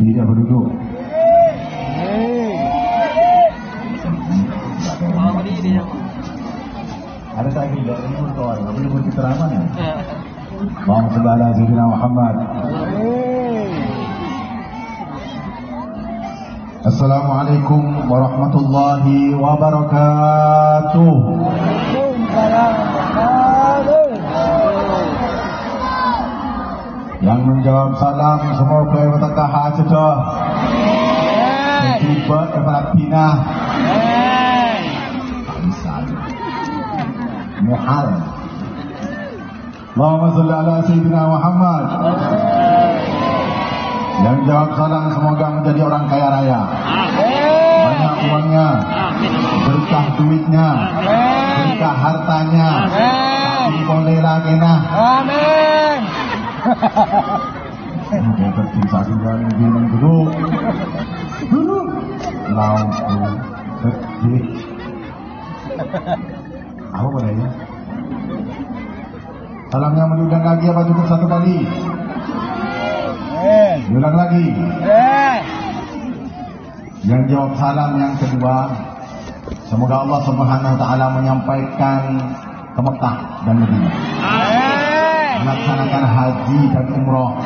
berdiri apa duduk? Ada lagi dari motor, nggak boleh berceramah ya? Allahumma shalli ala sayyidina Muhammad. Assalamualaikum warahmatullahi wabarakatuh. Yang menjawab salam semoga berkah hajah. Tiba Evatina. Muhal. Allahumma shalli ala sayyidina Muhammad. Yang jawab salam semoga menjadi orang kaya raya. Banyak uangnya, berkah duitnya, berkah hartanya. Tapi boleh lagi nah. Amin. Dapat bisa tinggal di bilang duduk. Lampu kecil. Apa bolehnya? Salamnya mau diulang lagi apa cukup satu kali? Diulang lagi. Yang jawab salam yang kedua, semoga Allah Subhanahu wa taala menyampaikan ke Mekah dan Madinah. Melaksanakan haji dan umroh.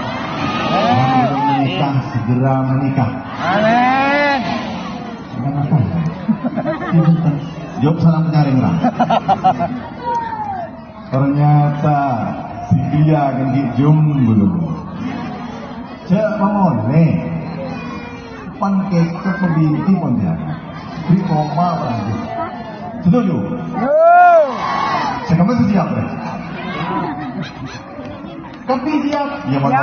Yang belum menikah segera menikah. Amin. Jawab salam penyaring lah. Ternyata si dia ganti jomblo. Cek mamone. Pancake ke pembinti pun dia. Di koma lagi. Setuju? Sekarang masih siap deh. Tapi siap. Ya mana?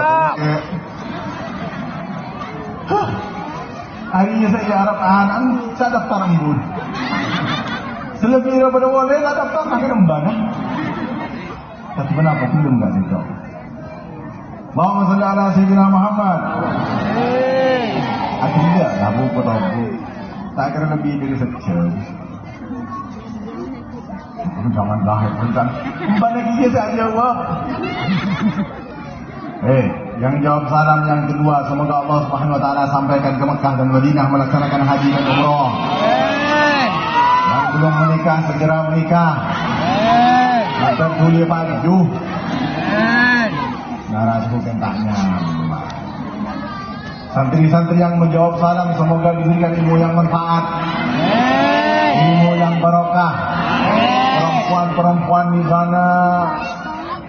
Harinya saya harap anak saya daftar embun. Selebih daripada boleh tak daftar makin embun. Tapi kenapa belum enggak sih kau? Allahumma shalli ala sayyidina Muhammad. Aku tidak labu potobu. Tak kira lebih dari sejam. Jangan lahir tentang embun lagi dia saja Allah. Yang jawab salam yang kedua, semoga Allah Subhanahu wa taala sampaikan ke Mekah dan Madinah melaksanakan haji dan umrah. Yang belum menikah segera menikah. Mantap dulu baju. Naras bukan tanya. Santri-santri yang menjawab salam semoga diberikan ilmu yang manfaat. Ilmu yang barokah. Perempuan-perempuan di sana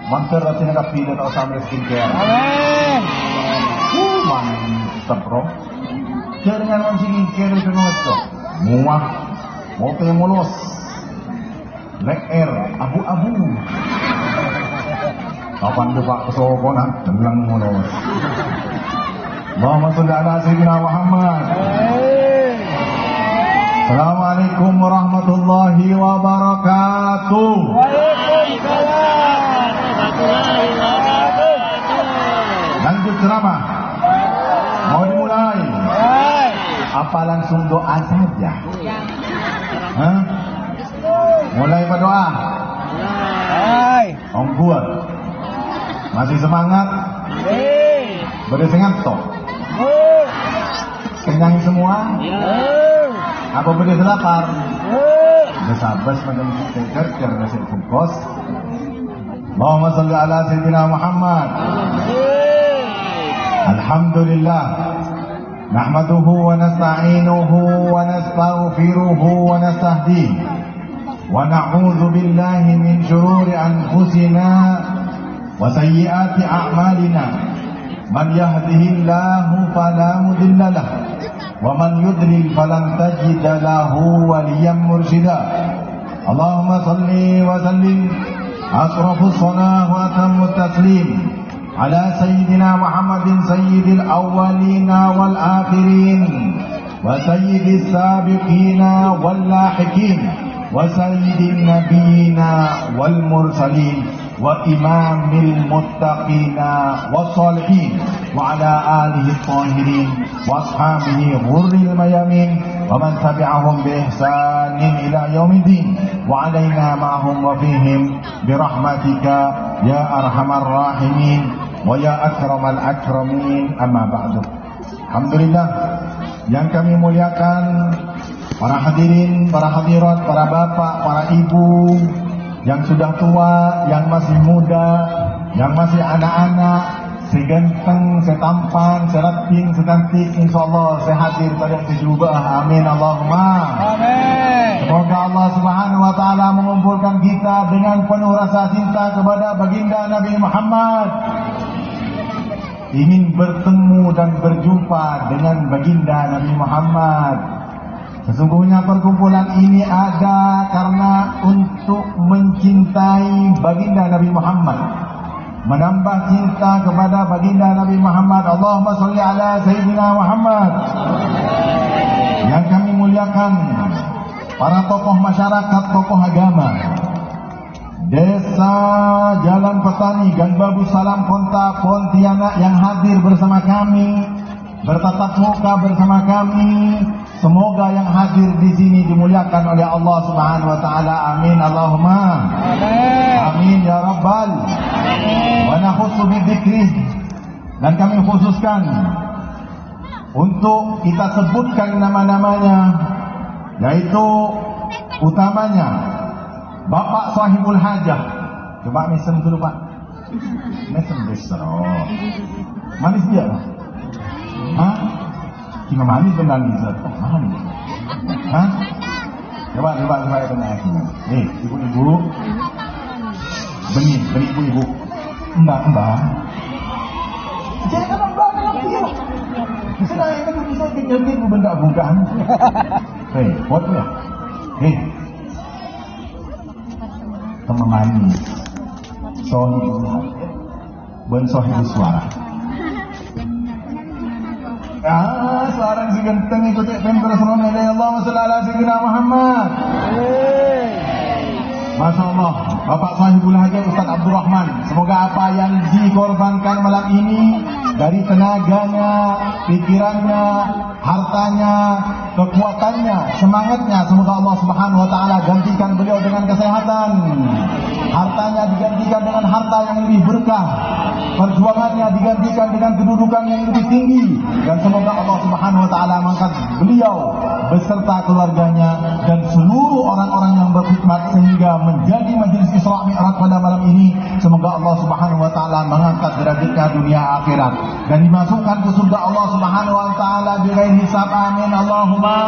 mantar rasanya kapi dan tak sampai skincare. Amin. Mantap bro. Jangan masih skincare itu nocok. Muah, mope mulus, leg air, abu-abu. Kapan buka kesoponan dengan mulus. Allahumma shalli ala sayyidina Muhammad. Assalamualaikum warahmatullahi wabarakatuh. Lanjut ceramah. Mau dimulai? Apa langsung doa saja? Mulai berdoa. Ongguan. Masih semangat? Berdesengat toh? Kenyang semua? Apa berdua lapar? Bersabas macam kerja nasi bungkus. Allahumma salli ala sayyidina Muhammad. Alhamdulillah. Nahmaduhu wa nasta'inuhu wa nastaghfiruhu wa nastahdihi. Wa na'udzu billahi min shururi anfusina wa sayyiati a'malina. Man yahdihillahu fala mudilla lahu wa man yudlil falan tajida lahu waliyan mursyida. Allahumma salli wa sallim asrafus salah wa atamut taslim ala sayyidina Muhammadin sayyidil awwalina wal akhirin wa sayyidis sabiqina wal lahiqin wa sayyidin nabiyina wal mursalin wa imamil muttaqina wassalihin wa ala alihi tahirin wa ashabihi ghurril mayamin wa man tabi'ahum bi ihsanin ila yaumiddin wa alaina ma'hum wa fihim bi rahmatika ya arhamar rahimin wa ya akramal akramin. Amma ba'du. Alhamdulillah, yang kami muliakan para hadirin, para hadirat, para bapak, para ibu, yang sudah tua, yang masih muda, yang masih anak-anak, seganteng, setampan, serating, secantik, insyaallah saya hadir pada sejubah. Amin Allahumma. Amin. Semoga Allah Subhanahu wa taala mengumpulkan kita dengan penuh rasa cinta kepada baginda Nabi Muhammad. Ingin bertemu dan berjumpa dengan baginda Nabi Muhammad. Sesungguhnya perkumpulan ini ada karena untuk mencintai baginda Nabi Muhammad, menambah cinta kepada baginda Nabi Muhammad. Allahumma sholli ala Sayyidina Muhammad. Yang kami muliakan para tokoh masyarakat, tokoh agama, Desa Jalan Petani, Ganbabu Salam Konta, Pontianak yang hadir bersama kami, bertatap muka bersama kami. Semoga yang hadir di sini dimuliakan oleh Allah Subhanahu wa taala. Amin Allahumma. Amin. Amin ya rabbal. Wa nakhussu bidzikrih. Dan kami khususkan untuk kita sebutkan nama-namanya, yaitu utamanya Bapak Sahibul Hajah. Coba mesen dulu Pak. Mesen besar. Manis dia Pak? Hah? Cuma manis benar nih Ustaz. Oh manis. Hah? Coba ya tanya aku. Ibu-ibu. Beni ibu-ibu. Mbak. Jangan mbak dia. Saya kan bisa kenyang benda bukan. Foto ya. Teman manis. Sohib suara. Seorang si ganteng ikut tempel Rasulullah. Allahumma sholli ala sayyidina Muhammad. Masya Allah, Bapak Sahibul Hajah Ustaz Abdul Rahman. Semoga apa yang dikorbankan malam ini dari tenaganya, pikirannya, hartanya, kekuatannya, semangatnya, semoga Allah Subhanahu wa taala gantikan beliau dengan kesehatan. Hartanya digantikan dengan harta yang lebih berkah. Perjuangannya digantikan dengan kedudukan yang lebih tinggi, dan semoga Allah Subhanahu wa taala mengangkat beliau beserta keluarganya dan seluruh orang-orang yang berkhidmat sehingga menjadi majelis Isra Mi'raj pada malam ini. Semoga Allah Subhanahu wa taala mengangkat derajatnya dunia akhirat dan dimasukkan ke surga Allah Subhanahu wa taala bighairi hisab. Amin Allahumma.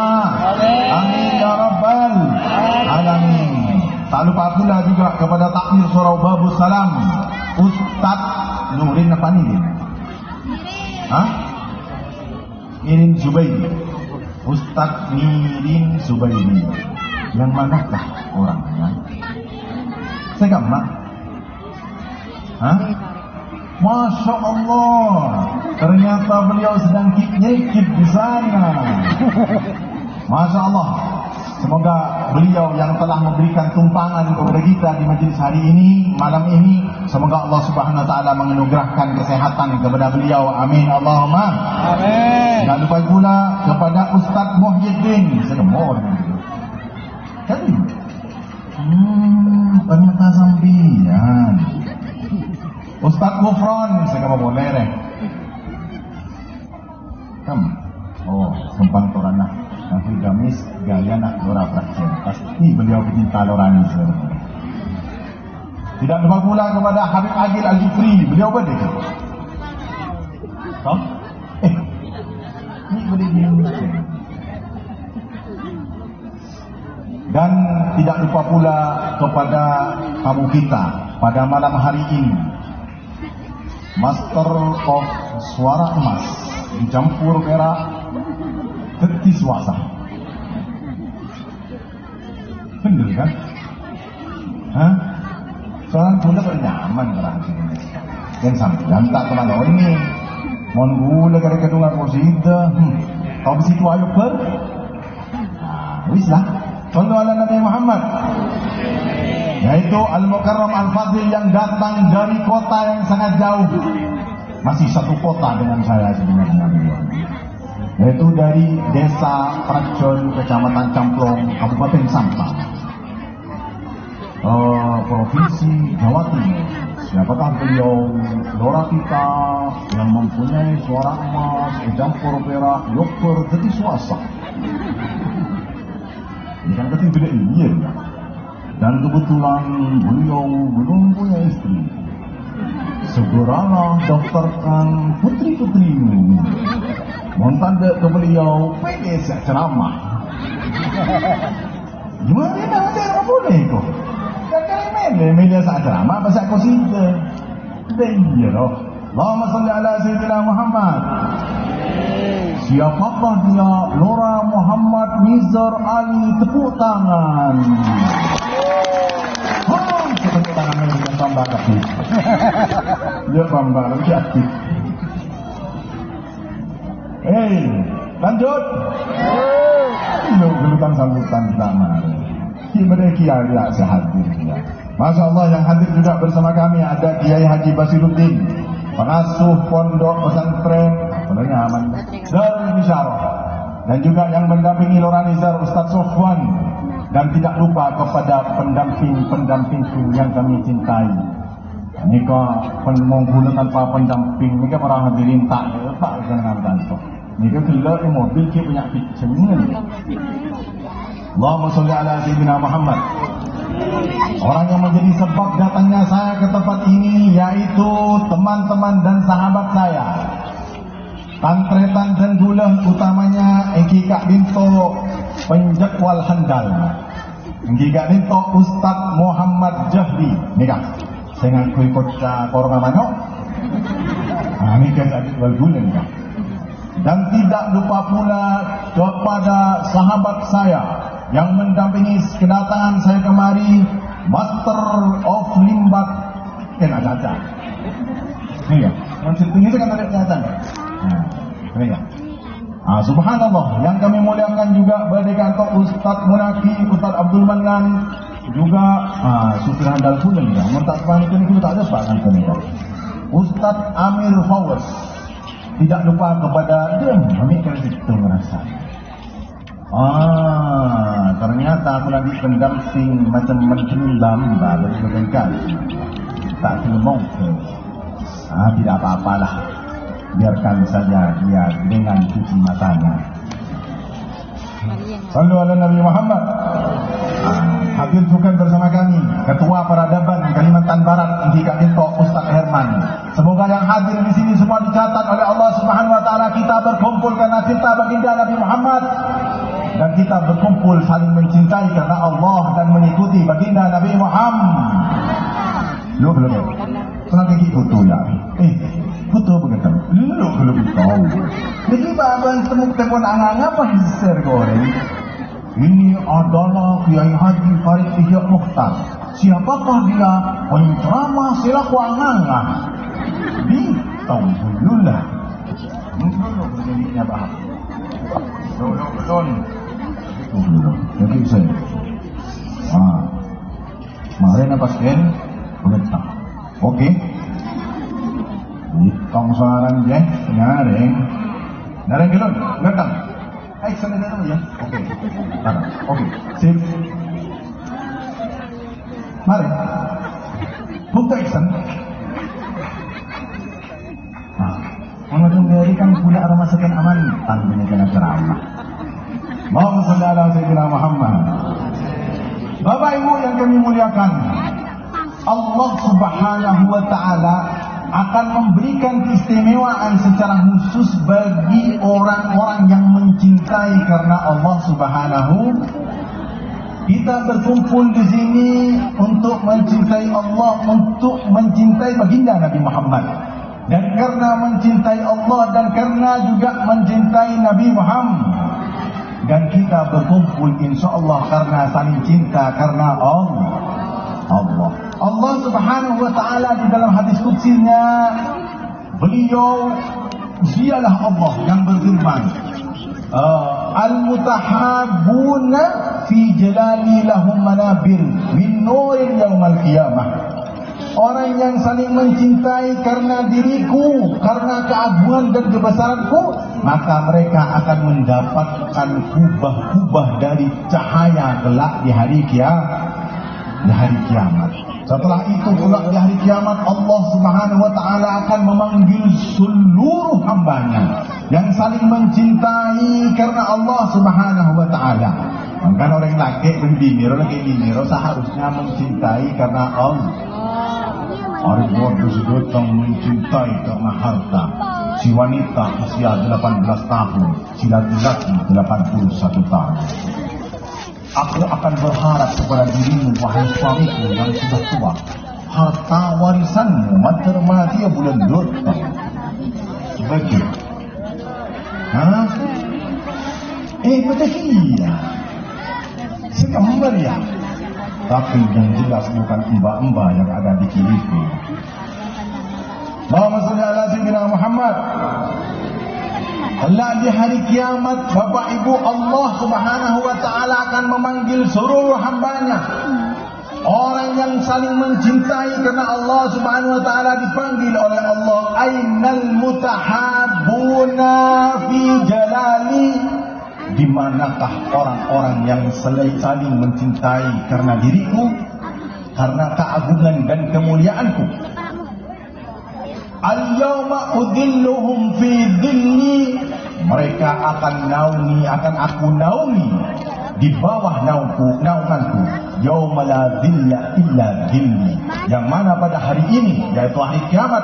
Amin ya rabbal alamin. Tak lupa pula juga kepada takmir surau Babus Salam Ustaz Nurin apa ni? Mirin Zubairi. Ustaz Mirin Zubairi. Yang manakah orangnya? Saya gamak. Masya Allah, ternyata beliau sedang nyekip di sana. Masya Allah. Semoga beliau yang telah memberikan tumpangan kepada kita di majlis hari ini, malam ini, semoga Allah Subhanahu wa taala menganugerahkan kesehatan kepada beliau. Amin Allahumma. Amin. Jangan lupa pula kepada Ustaz Muhyiddin. Saya mau kan? Ternyata sambian. Ustaz Gufron, saya mau boleh. Oh, sempan torana. Nanti gamis gaya nak lora praksen. Pasti beliau pecinta lorani. Tidak lupa pula kepada Habib Agil Al-Jufri. Beliau apa dia? Ini boleh diingatkan. Dan tidak lupa pula kepada tamu kita pada malam hari ini, Master of Suara Emas dicampur perak Teti Swasa. Bener kan? Soalnya gula bernyaman berhasil. Yang sampai tak kemana ini. Mohon gula kada kedungan posida. Kau besitu ayo ber. Wislah. Sallu ala Nabi Muhammad. Yaitu Al-Mukarram Al-Fadil yang datang dari kota yang sangat jauh. Masih satu kota dengan saya sebenarnya. Yaitu dari Desa Prakcon, Kecamatan Camplong, Kabupaten Sampang, Provinsi Jawa Timur. Siapakah beliau? Lora kita yang mempunyai suara emas, campur perak, yoker, jadi suasa. Ini kan ketika tidak iya. Dan kebetulan beliau belum punya istri. Segeralah daftarkan putri-putrimu. Montanda ke beliau, pede saya ceramah. Gimana dia nak ada boleh kok? Media saat ceramah pasal aku cinta. Dia loh. Allahumma salli ala Sayyidina Muhammad. Siapakah dia? Lora Muhammad Nizar Ali, tepuk tangan. Tepuk tangan dengan tambah aktif. Dia tambah lagi aktif. Lanjut. Gelutan sambutan pertama. Mereka tidak sehadir dia. Masya Allah, yang hadir juga bersama kami ada Kiai Haji Basiruddin, pengasuh pondok pesantren Darul Bisyarah, dan juga yang mendampingi Lora Nizar Ustaz Sofwan, dan tidak lupa kepada pendamping-pendampingku yang kami cintai. Nika pengunggul tanpa pendamping, nika para hadirin tak lepas dengan kantor. Nika gila mobil kita punya pitching. Allahumma sholli ala Sayyidina Muhammad. Orang yang menjadi sebab datangnya saya ke tempat ini yaitu teman-teman dan sahabat saya, Tantretan dan Gulah, utamanya Engki Kak Binto Penjekwal Handal, Engki Kak Binto Ustadz Muhammad Jahdi. Nikah saya ngaku ikut korma manok. Ini kan adik Walgulen kan. Dan tidak lupa pula kepada sahabat saya yang mendampingi kedatangan saya kemari, Master of Limbat Kenagata. Iya, maksud ini kan ada kelihatan. Iya. Subhanallah, yang kami muliakan juga berdekat Ustadz Munaki, Ustadz Abdul Manan, juga Supir Handal Kulen ya. Mentak panitia ini tak ada pak kan ini. Ustadz Amir Fawaz. Tidak lupa kepada dia, kami kan itu merasa. Ternyata aku lagi pendamping macam menjendam baru sebagaikan. Tak selembong. Tidak apa-apalah. Biarkan saja dia dengan cuci matanya. Sallu ala Nabi Muhammad. Hadir juga bersama kami Ketua Peradaban Kalimantan Barat Engki Kak Binto Ustaz Herman. Semoga yang hadir di sini semua dicatat oleh Allah Subhanahu wa taala. Kita berkumpul karena cinta baginda Nabi Muhammad, dan kita berkumpul saling mencintai karena Allah dan mengikuti baginda Nabi Muhammad. Lu belum pernah pergi foto ya? Foto begitu. Lu belum tahu. Jadi abang temu apa share goreng? Ini adalah Kiai Haji Farid Ihya Mukhtar. Siapakah dia? Penceramah selaku anganga di Tauhidullah. Belum begininya bahas. Belum. Jadi saya. Mari napaskan pemerintah. Oke. Di tongsaran je, nyaring. Nyaring gelon, datang. Action ada ya. Oke. Oke. Sip. Mari. Buka action. Mengajung dari kan pula ramasakan aman tanggungnya kena ceramah. Allahumma sholli ala Sayyidina Muhammad. Bapak Ibu yang kami muliakan, Allah Subhanahu wa taala akan memberikan keistimewaan secara khusus bagi orang-orang yang mencintai karena Allah Subhanahu. Kita berkumpul di sini untuk mencintai Allah, untuk mencintai baginda Nabi Muhammad. Dan karena mencintai Allah dan karena juga mencintai Nabi Muhammad. Dan kita berkumpul insyaAllah karena saling cinta karena Allah. Allah Subhanahu wa ta'ala di dalam hadis qudsinya, beliau dialah Allah yang berfirman, al-mutahabbuna fi jalali lahum manabir min nurin yaumal qiyamah. Orang yang saling mencintai karena diriku, karena keagungan dan kebesaranku, maka mereka akan mendapatkan kubah-kubah dari cahaya kelak di hari kiamat. Setelah itu pula di hari kiamat Allah Subhanahu wa taala akan memanggil seluruh hambanya yang saling mencintai karena Allah Subhanahu wa taala. Kan orang laki bendiniro lagi diniro seharusnya mencintai karena Allah. Orang tersebut yang mencintai karena harta. Si wanita usia 18 tahun, si laki-laki 81 tahun. Aku akan berharap kepada dirimu, wahai suamiku yang sudah tua, harta warisanmu mencermati bulan dota. Begitu. Hah? Betul iya. Sekambar ya. Tapi yang jelas bukan mbak-mbak yang ada di kiriku. Allahumma sholli ala sayyidina Muhammad. Allah di hari kiamat, Bapak Ibu, Allah Subhanahu wa taala akan memanggil seluruh hambanya. Orang yang saling mencintai karena Allah Subhanahu wa taala dipanggil oleh Allah, ainal mutahabbuna fi jalali. Di manakah orang-orang yang saling mencintai karena diriku, karena keagungan dan kemuliaanku? Al-yawma udilluhum fi dhilli. Mereka akan aku naungi di bawah naunganku. Yawma la dhilla illa dhilli. Yang mana pada hari ini, yaitu hari kiamat,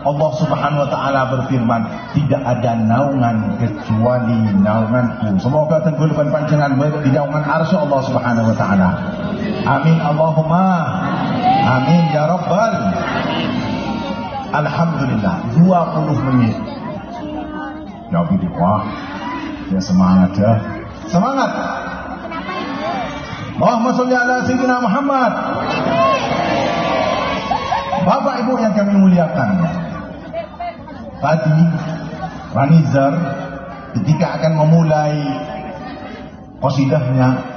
Allah Subhanahu wa taala berfirman, tidak ada naungan kecuali naunganku. Semoga tenggelamkan panjenengan di naungan arsy Allah Subhanahu wa taala. Amin Allahumma amin ya rabbal. Alhamdulillah 20 menit. Ya wah, ya semangat ya. Semangat. Allahumma sholli ala sayyidina Muhammad. Bapak Ibu yang kami muliakan, tadi Ranizar ketika akan memulai qasidahnya,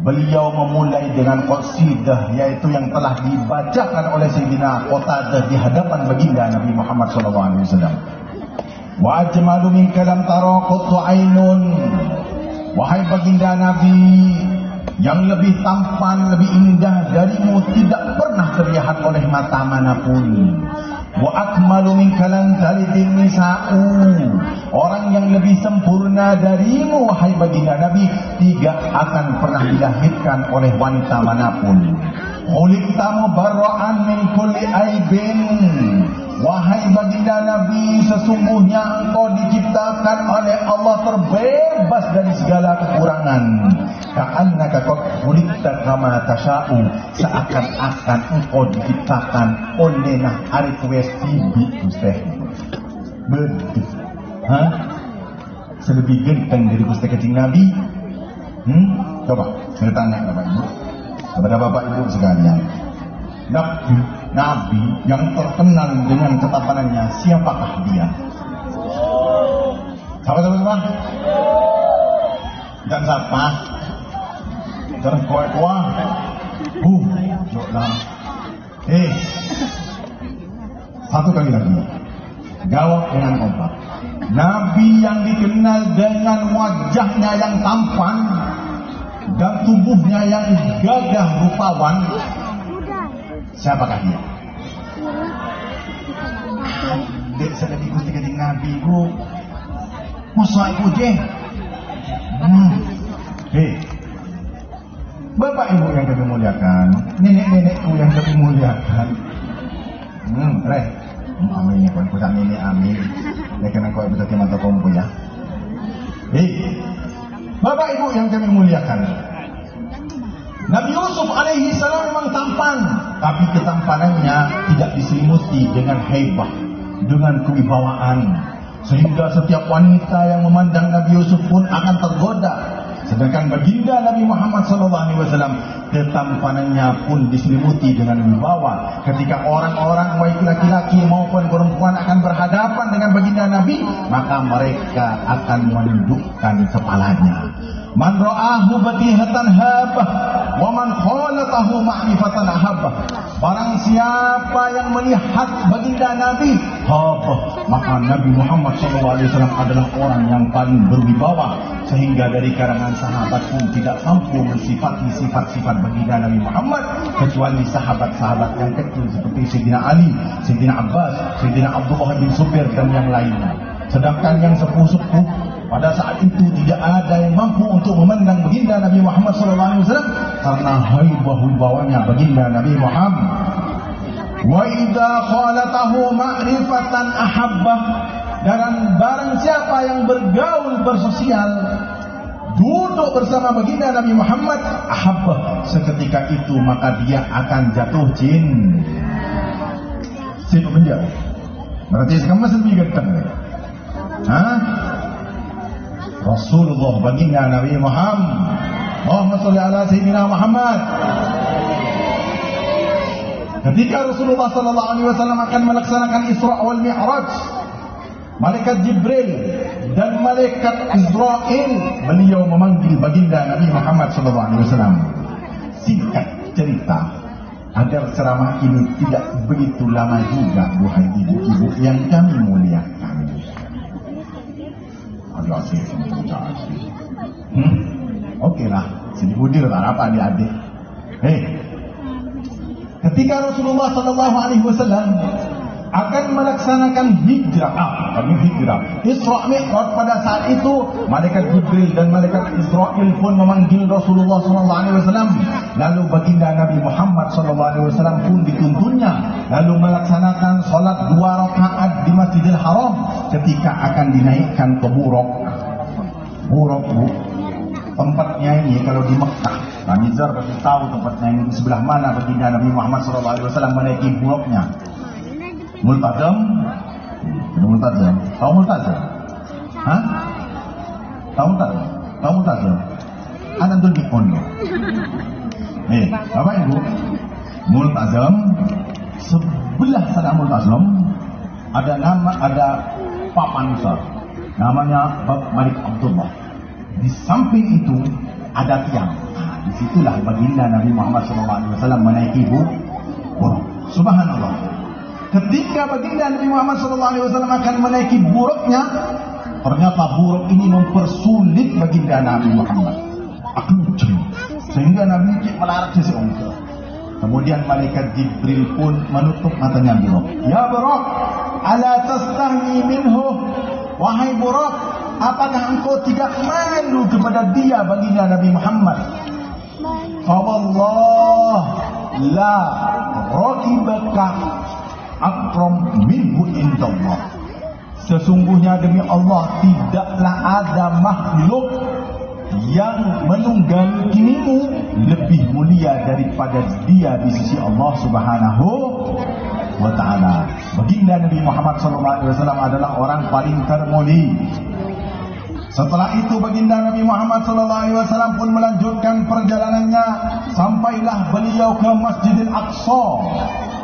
beliau memulai dengan qasidah yaitu yang telah dibacakan oleh Sayyidina Qatadah di hadapan baginda Nabi Muhammad SAW. Wa ajmalu min kalam tara qattu ainun. Wahai baginda Nabi, yang lebih tampan, lebih indah darimu tidak pernah terlihat oleh mata manapun. Wa akmalu min kalam talidin nisa'u. Orang yang lebih sempurna darimu, wahai baginda Nabi, tidak akan pernah dilahirkan oleh wanita manapun. Khuliqta mubarra'an min kulli aibin. Wahai baginda Nabi, sesungguhnya engkau diciptakan oleh Allah terbebas dari segala kekurangan. Ka'annaka qad khuliqta kama tasha'u. Seakan-akan engkau diciptakan oleh nah arif wes tibi Gusti. Betul. Hah? Selebih genteng dari Gusti Kanjeng Nabi. Coba saya tanya Bapak Ibu, kepada Bapak Ibu sekalian, Nabi yang terkenal dengan ketampanannya, siapakah dia? Siapa? Dan siapa? Dan kowe-kowe. Joklah. Satu kali lagi. Jawab dengan kompak. Nabi yang dikenal dengan wajahnya yang tampan dan tubuhnya yang gagah rupawan, siapakah dia? Dek sedih Gusti Kanjeng Nabi ku. Masa iku je? Bapak Ibu yang kami muliakan, nenek-nenekku yang kami muliakan. Amin ya kon kuda ini amin. Ya kena kau betul ke mata kompo ya. Bapak Ibu yang kami muliakan, Nabi Yusuf alaihi salam memang tampan, tapi ketampanannya tidak diselimuti dengan haibah, dengan kewibawaan, sehingga setiap wanita yang memandang Nabi Yusuf pun akan tergoda. Sedangkan baginda Nabi Muhammad SAW, ketampanannya pun diselimuti dengan wibawa. Ketika orang-orang baik laki-laki maupun perempuan akan berhadapan dengan baginda Nabi, maka mereka akan menundukkan kepalanya. Man ra'ahu batihatan habah wa man khalatahu ma'rifatan habah. Barang siapa yang melihat baginda Nabi habah, maka Nabi Muhammad SAW adalah orang yang paling berwibawa. sehingga dari kalangan sahabat pun tidak mampu mensifati sifat-sifat baginda Nabi Muhammad kecuali sahabat-sahabat yang kecil seperti Sayyidina Ali, Sayyidina Abbas, Sayyidina Abdullah bin Zubair dan yang lainnya. Sedangkan yang sepuh-sepuh pada saat itu tidak ada yang mampu untuk memandang baginda Nabi Muhammad SAW karena haibah wibawanya baginda Nabi Muhammad. Wa idza khalatahu ma'rifatan ahabbah, dan barang siapa yang bergaul bersosial duduk bersama baginda Nabi Muhammad ahabbah, seketika itu maka dia akan jatuh cinta. Siapa benda? Berarti sekarang masih lebih ganteng. Rasulullah baginda Nabi Muhammad. Allahumma sholli ala sayyidina Muhammad. Ketika Rasulullah sallallahu alaihi wasallam akan melaksanakan Isra wal Mi'raj, malaikat Jibril dan malaikat Israel beliau memanggil baginda Nabi Muhammad sallallahu alaihi wasallam. Singkat cerita, agar ceramah ini tidak begitu lama juga, wahai ibu-ibu yang kami muliakan. Oke lah, sini budir tak apa adik-adik. Ketika Rasulullah sallallahu alaihi wasallam akan melaksanakan hijrah, Isra Mi'raj, pada saat itu malaikat Jibril dan malaikat Israel pun memanggil Rasulullah sallallahu alaihi wasallam. Lalu baginda Nabi Muhammad sallallahu alaihi wasallam pun dituntunnya lalu melaksanakan salat 2 rakaat di Masjidil Haram ketika akan dinaikkan ke Buraq. Buraq, Bu, tempatnya ini kalau di Mekah, Pak Nizar pasti tahu tempatnya ini di sebelah mana baginda Nabi Muhammad sallallahu alaihi wasallam menaiki Buraqnya. Multazam? Multazam. Tahu Multazam? Tahu Multazam? Tahu Multazam? Anak dulu di pondok. Bapak Ibu, Multazam, sebelah sana Multazam ada papan besar. Namanya Bab Malik Abdullah. Di samping itu ada tiang. Disitulah baginda Nabi Muhammad SAW menaiki buraq. Subhanallah. Ketika baginda Nabi Muhammad SAW akan menaiki buraqnya, ternyata buraq ini mempersulit baginda Nabi Muhammad. Sehingga Nabi melarat seseorang. Kemudian malaikat Jibril pun menutup matanya buraq. Ya buraq, ala tastahni minhu, wahai buraq, apakah engkau tidak malu kepada dia baginda Nabi Muhammad? Fawallah la rakibaka akram minhu indallah. Sesungguhnya demi Allah tidaklah ada makhluk yang menunggangimu lebih mulia daripada dia di sisi Allah Subhanahu wa ta'ala. Baginda Nabi Muhammad SAW adalah orang paling termulia. Setelah itu baginda Nabi Muhammad SAW pun melanjutkan perjalanannya sampailah beliau ke Masjidil Aqsa,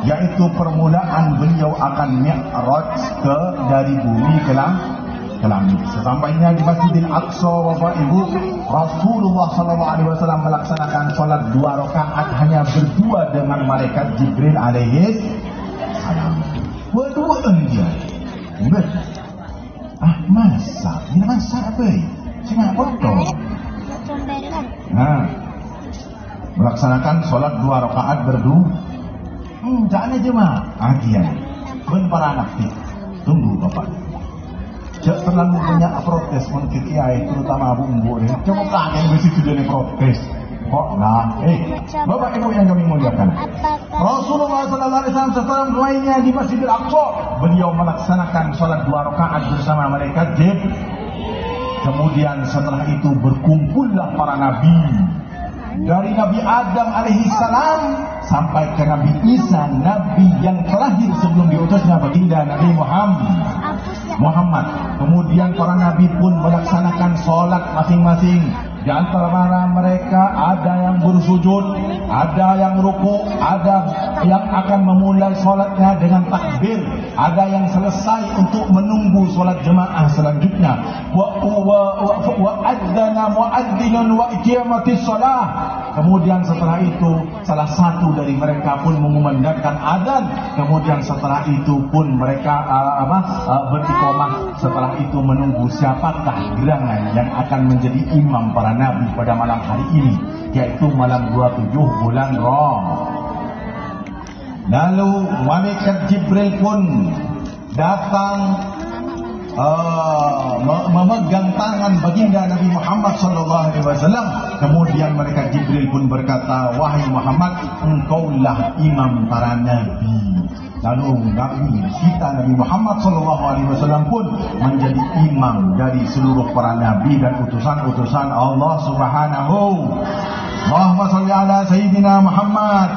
yaitu permulaan beliau akan mi'raj dari bumi ke langit. Sesampainya di Masjidil Aqsa, Bapak Ibu, Rasulullah SAW melaksanakan sholat 2 rakaat hanya berdua dengan malaikat Jibril alaihi salam. Berduaan dia. Masa apa? Sini foto. Melaksanakan sholat 2 rakaat berdua. Jangan aja mah. Agian. Ben para anak tunggu Bapak. Jangan terlalu banyak protes mungkin kiai, terutama Abu Umbu ini. Coba kangen besi itu jadi protes. Kok lah? Bapak Ibu yang kami muliakan, Rasulullah SAW setelah mulainya di Masjidil Aqsa, beliau melaksanakan sholat 2 rakaat bersama malaikat Jibril. Kemudian setelah itu berkumpullah para nabi, dari Nabi Adam alaihi salam sampai ke Nabi Isa, nabi yang terakhir sebelum diutusnya baginda Nabi Muhammad. Kemudian para nabi pun melaksanakan sholat masing-masing. Di antara mereka ada yang bersujud, ada yang ruku, ada yang akan memulai sholatnya dengan takbir, ada yang selesai untuk menunggu sholat jemaah selanjutnya. Wa wa adzana muadzzinun wa iqamatis shalah. Kemudian setelah itu salah satu dari mereka pun mengumandangkan azan. Kemudian setelah itu pun mereka beriqamah. Setelah itu menunggu siapakah gerangan yang akan menjadi imam para nabi pada malam hari ini, yaitu malam 27 bulan Ram. Lalu malaikat Jibril pun datang memegang tangan baginda Nabi Muhammad sallallahu alaihi wasallam. Kemudian mereka Jibril pun berkata, wahai Muhammad, engkaulah imam para nabi. Lalu Nabi kita Nabi Muhammad sallallahu alaihi wasallam pun menjadi imam dari seluruh para nabi dan utusan-utusan Allah Subhanahu. Allahumma shalli ala sayyidina Muhammad.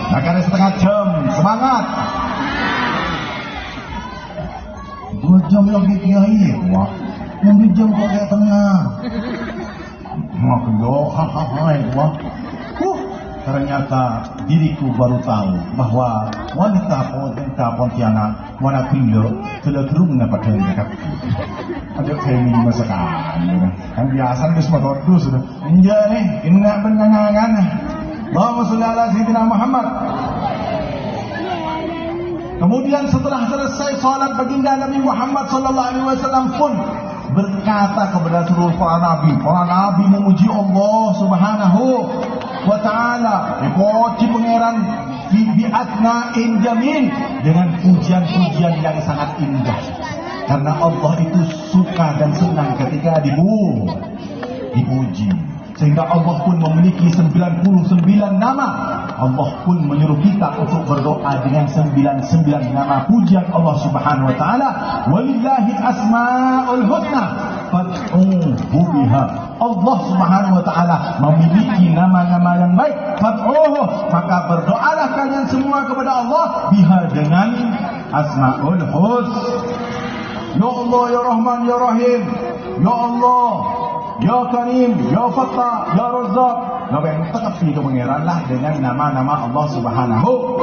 Nak ada setengah jam, semangat. 2 jam lagi kiai, wah, yang 2 jam kok kayak tengah. Wah, ternyata diriku baru tahu bahwa wanita Pontianak, wanita Pindo, telah terung dapat dekat. Ada kayak ini masakan. Kan biasa itu semua waktu sudah. Enggak nih, ini nak benangan. Allahumma shalli ala sayyidina Muhammad. Kemudian setelah selesai salat baginda Nabi Muhammad sallallahu alaihi wasallam pun berkata kepada seluruh para nabi memuji Allah Subhanahu wa taala, dipuji pangeran bi asma'in jamil, dengan pujian-pujian yang sangat indah. Karena Allah itu suka dan senang ketika dipuji. Sehingga Allah pun memiliki 99 nama. Allah pun menyuruh kita untuk berdoa dengan 99 nama pujian Allah Subhanahu wa taala. Walillahi asmaul husna fad'uhu biha. Allah Subhanahu wa taala memiliki nama-nama yang baik. Fad'uhu, maka berdoalah kalian semua kepada Allah biha, dengan asmaul husna. Ya Allah, ya Rahman, ya Rahim. Ya Allah, ya Karim, ya Fattah, ya Razzaq. Ngapain tetapi kemengeranlah dengan nama-nama Allah Subhanahu.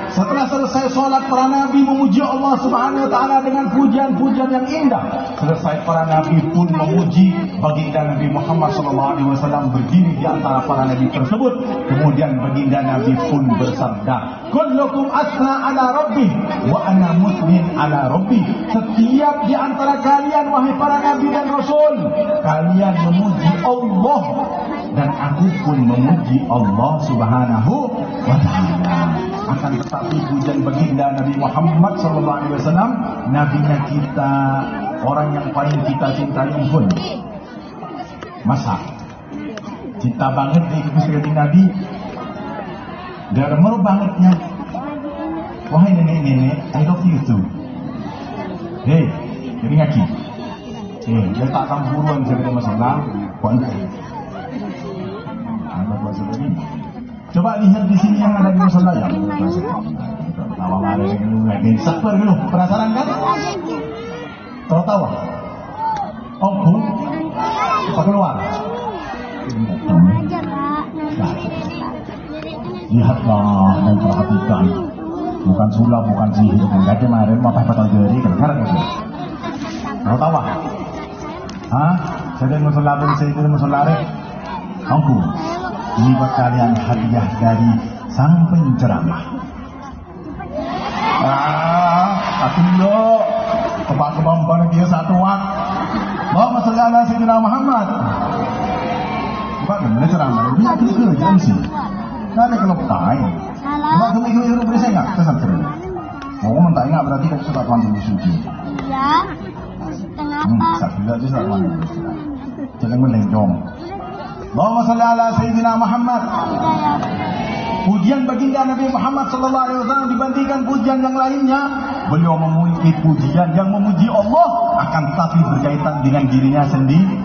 Setelah selesai sholat, para nabi memuji Allah Subhanahu wa taala dengan pujian-pujian yang indah. Selesai, para nabi pun memuji baginda Nabi Muhammad sallallahu alaihi wasallam berdiri di antara para nabi tersebut. Kemudian baginda Nabi pun bersabda, kullukum asna ala rabbi wa ana muslim ala rabbi. Setiap di antara kalian, wahai para nabi dan rasul, kalian memuji Allah dan aku pun memuji Allah Subhanahu wa taala. Akan tetapi pujian baginda Nabi Muhammad sallallahu alaihi wasallam, nabinya kita, orang yang paling kita cintai pun, masa cinta banget nih sekali Nabi, dermer bangetnya. Wahai nenek-nenek, I love you too. Hei, jadi ngaki. Dia tak kampuruan sebagai masalah. Ada bahasa tadi. Coba lihat di sini yang ada di musola ya. Awal ada yang lagi sabar dulu. Penasaran kan? Tahu-tahu? Oh, bu. Apa keluar? Lihatlah dan perhatikan. Bukan sulap, bukan sihir. Enggak kemarin apa patah jari kedengaran itu. Tahu-tahu? Hah? Saya musola pun saya itu musola rek. Angku. Ini buat kalian hadiah dari sang penceramah. Atuh kebang-kebang dia satu waktu. Allahumma shalli ala sayyidina Muhammad. Coba gimana ceramah? Dia kerja sih. Ada kalau tai. Coba kamu ikut beri saya enggak? Saya terus. Oh, mentah enggak berarti kamu sudah pandai suci. Iya. Satu aja sudah pandai. Jangan melengkong. Allahumma shalli ala sayyidina Muhammad. Pujian baginda Nabi Muhammad sallallahu alaihi wasallam dibandingkan pujian yang lainnya, beliau memiliki pujian yang memuji Allah akan tetapi berkaitan dengan dirinya sendiri.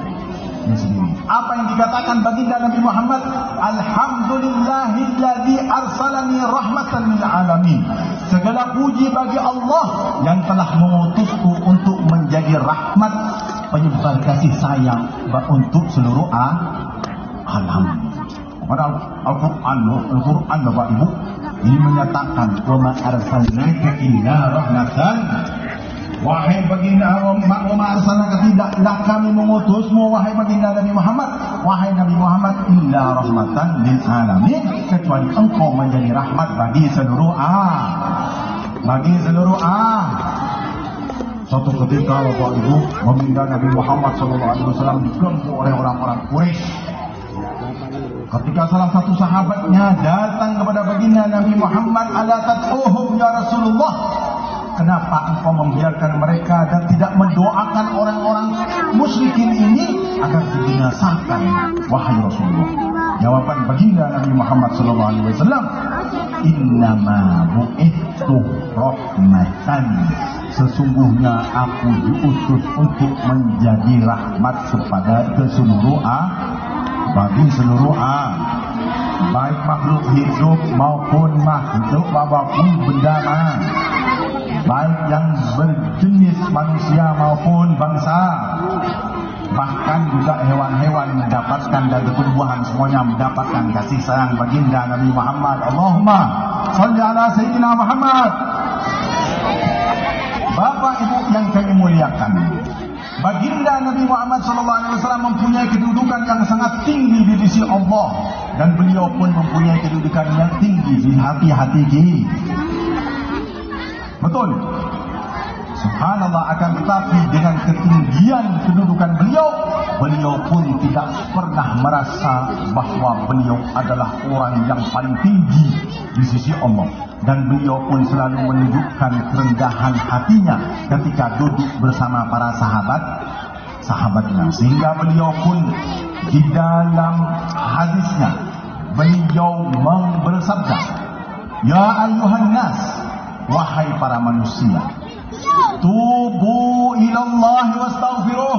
Apa yang dikatakan baginda Nabi Muhammad? Alhamdulillahilladzi arsalani rahmatan lil alamin. Segala puji bagi Allah yang telah mengutusku untuk menjadi rahmat, penyebar kasih sayang untuk seluruh alam. Pada Al-Quran Bapak Ibu ini menyatakan wa ma arsalnaka illa rahmatan Wahai baginda Umar, arsalnaka, tidaklah kami mengutusmu wahai baginda Nabi Muhammad, wahai Nabi Muhammad, illa rahmatan lil alamin, kecuali engkau menjadi rahmat bagi seluruh Suatu ketika Bapak Ibu, baginda Nabi Muhammad SAW diganggu oleh orang-orang Quraisy. Ketika salah satu sahabatnya datang kepada baginda Nabi Muhammad, ala tad'uhum ya Rasulullah, kenapa engkau membiarkan mereka dan tidak mendoakan orang-orang musyrikin ini agar dibinasakan, wahai Rasulullah? Jawaban baginda Nabi Muhammad SAW, innama bu'ithu rahmatan, sesungguhnya aku diutus untuk menjadi rahmat bagi seluruh baik makhluk hidup maupun makhluk apapun benda, baik yang berjenis manusia maupun bangsa, bahkan juga hewan-hewan mendapatkan dan tumbuhan semuanya mendapatkan kasih sayang baginda Nabi Muhammad. Allahumma shalli ala Sayyidina Muhammad. Bapak Ibu yang kami muliakan, baginda Nabi Muhammad SAW mempunyai kedudukan yang sangat tinggi di sisi Allah, dan beliau pun mempunyai kedudukan yang tinggi di hati-hati kita. Betul, subhanallah, akan tetapi dengan ketinggian kedudukan beliau pun tidak pernah merasa bahwa beliau adalah orang yang paling tinggi di sisi Allah, dan beliau pun selalu menunjukkan kerendahan hatinya ketika duduk bersama para sahabatnya, sehingga beliau pun di dalam hadisnya beliau bersabda, ya ayuhan nas, wahai para manusia, tubu ilallahi wastaghfiruh,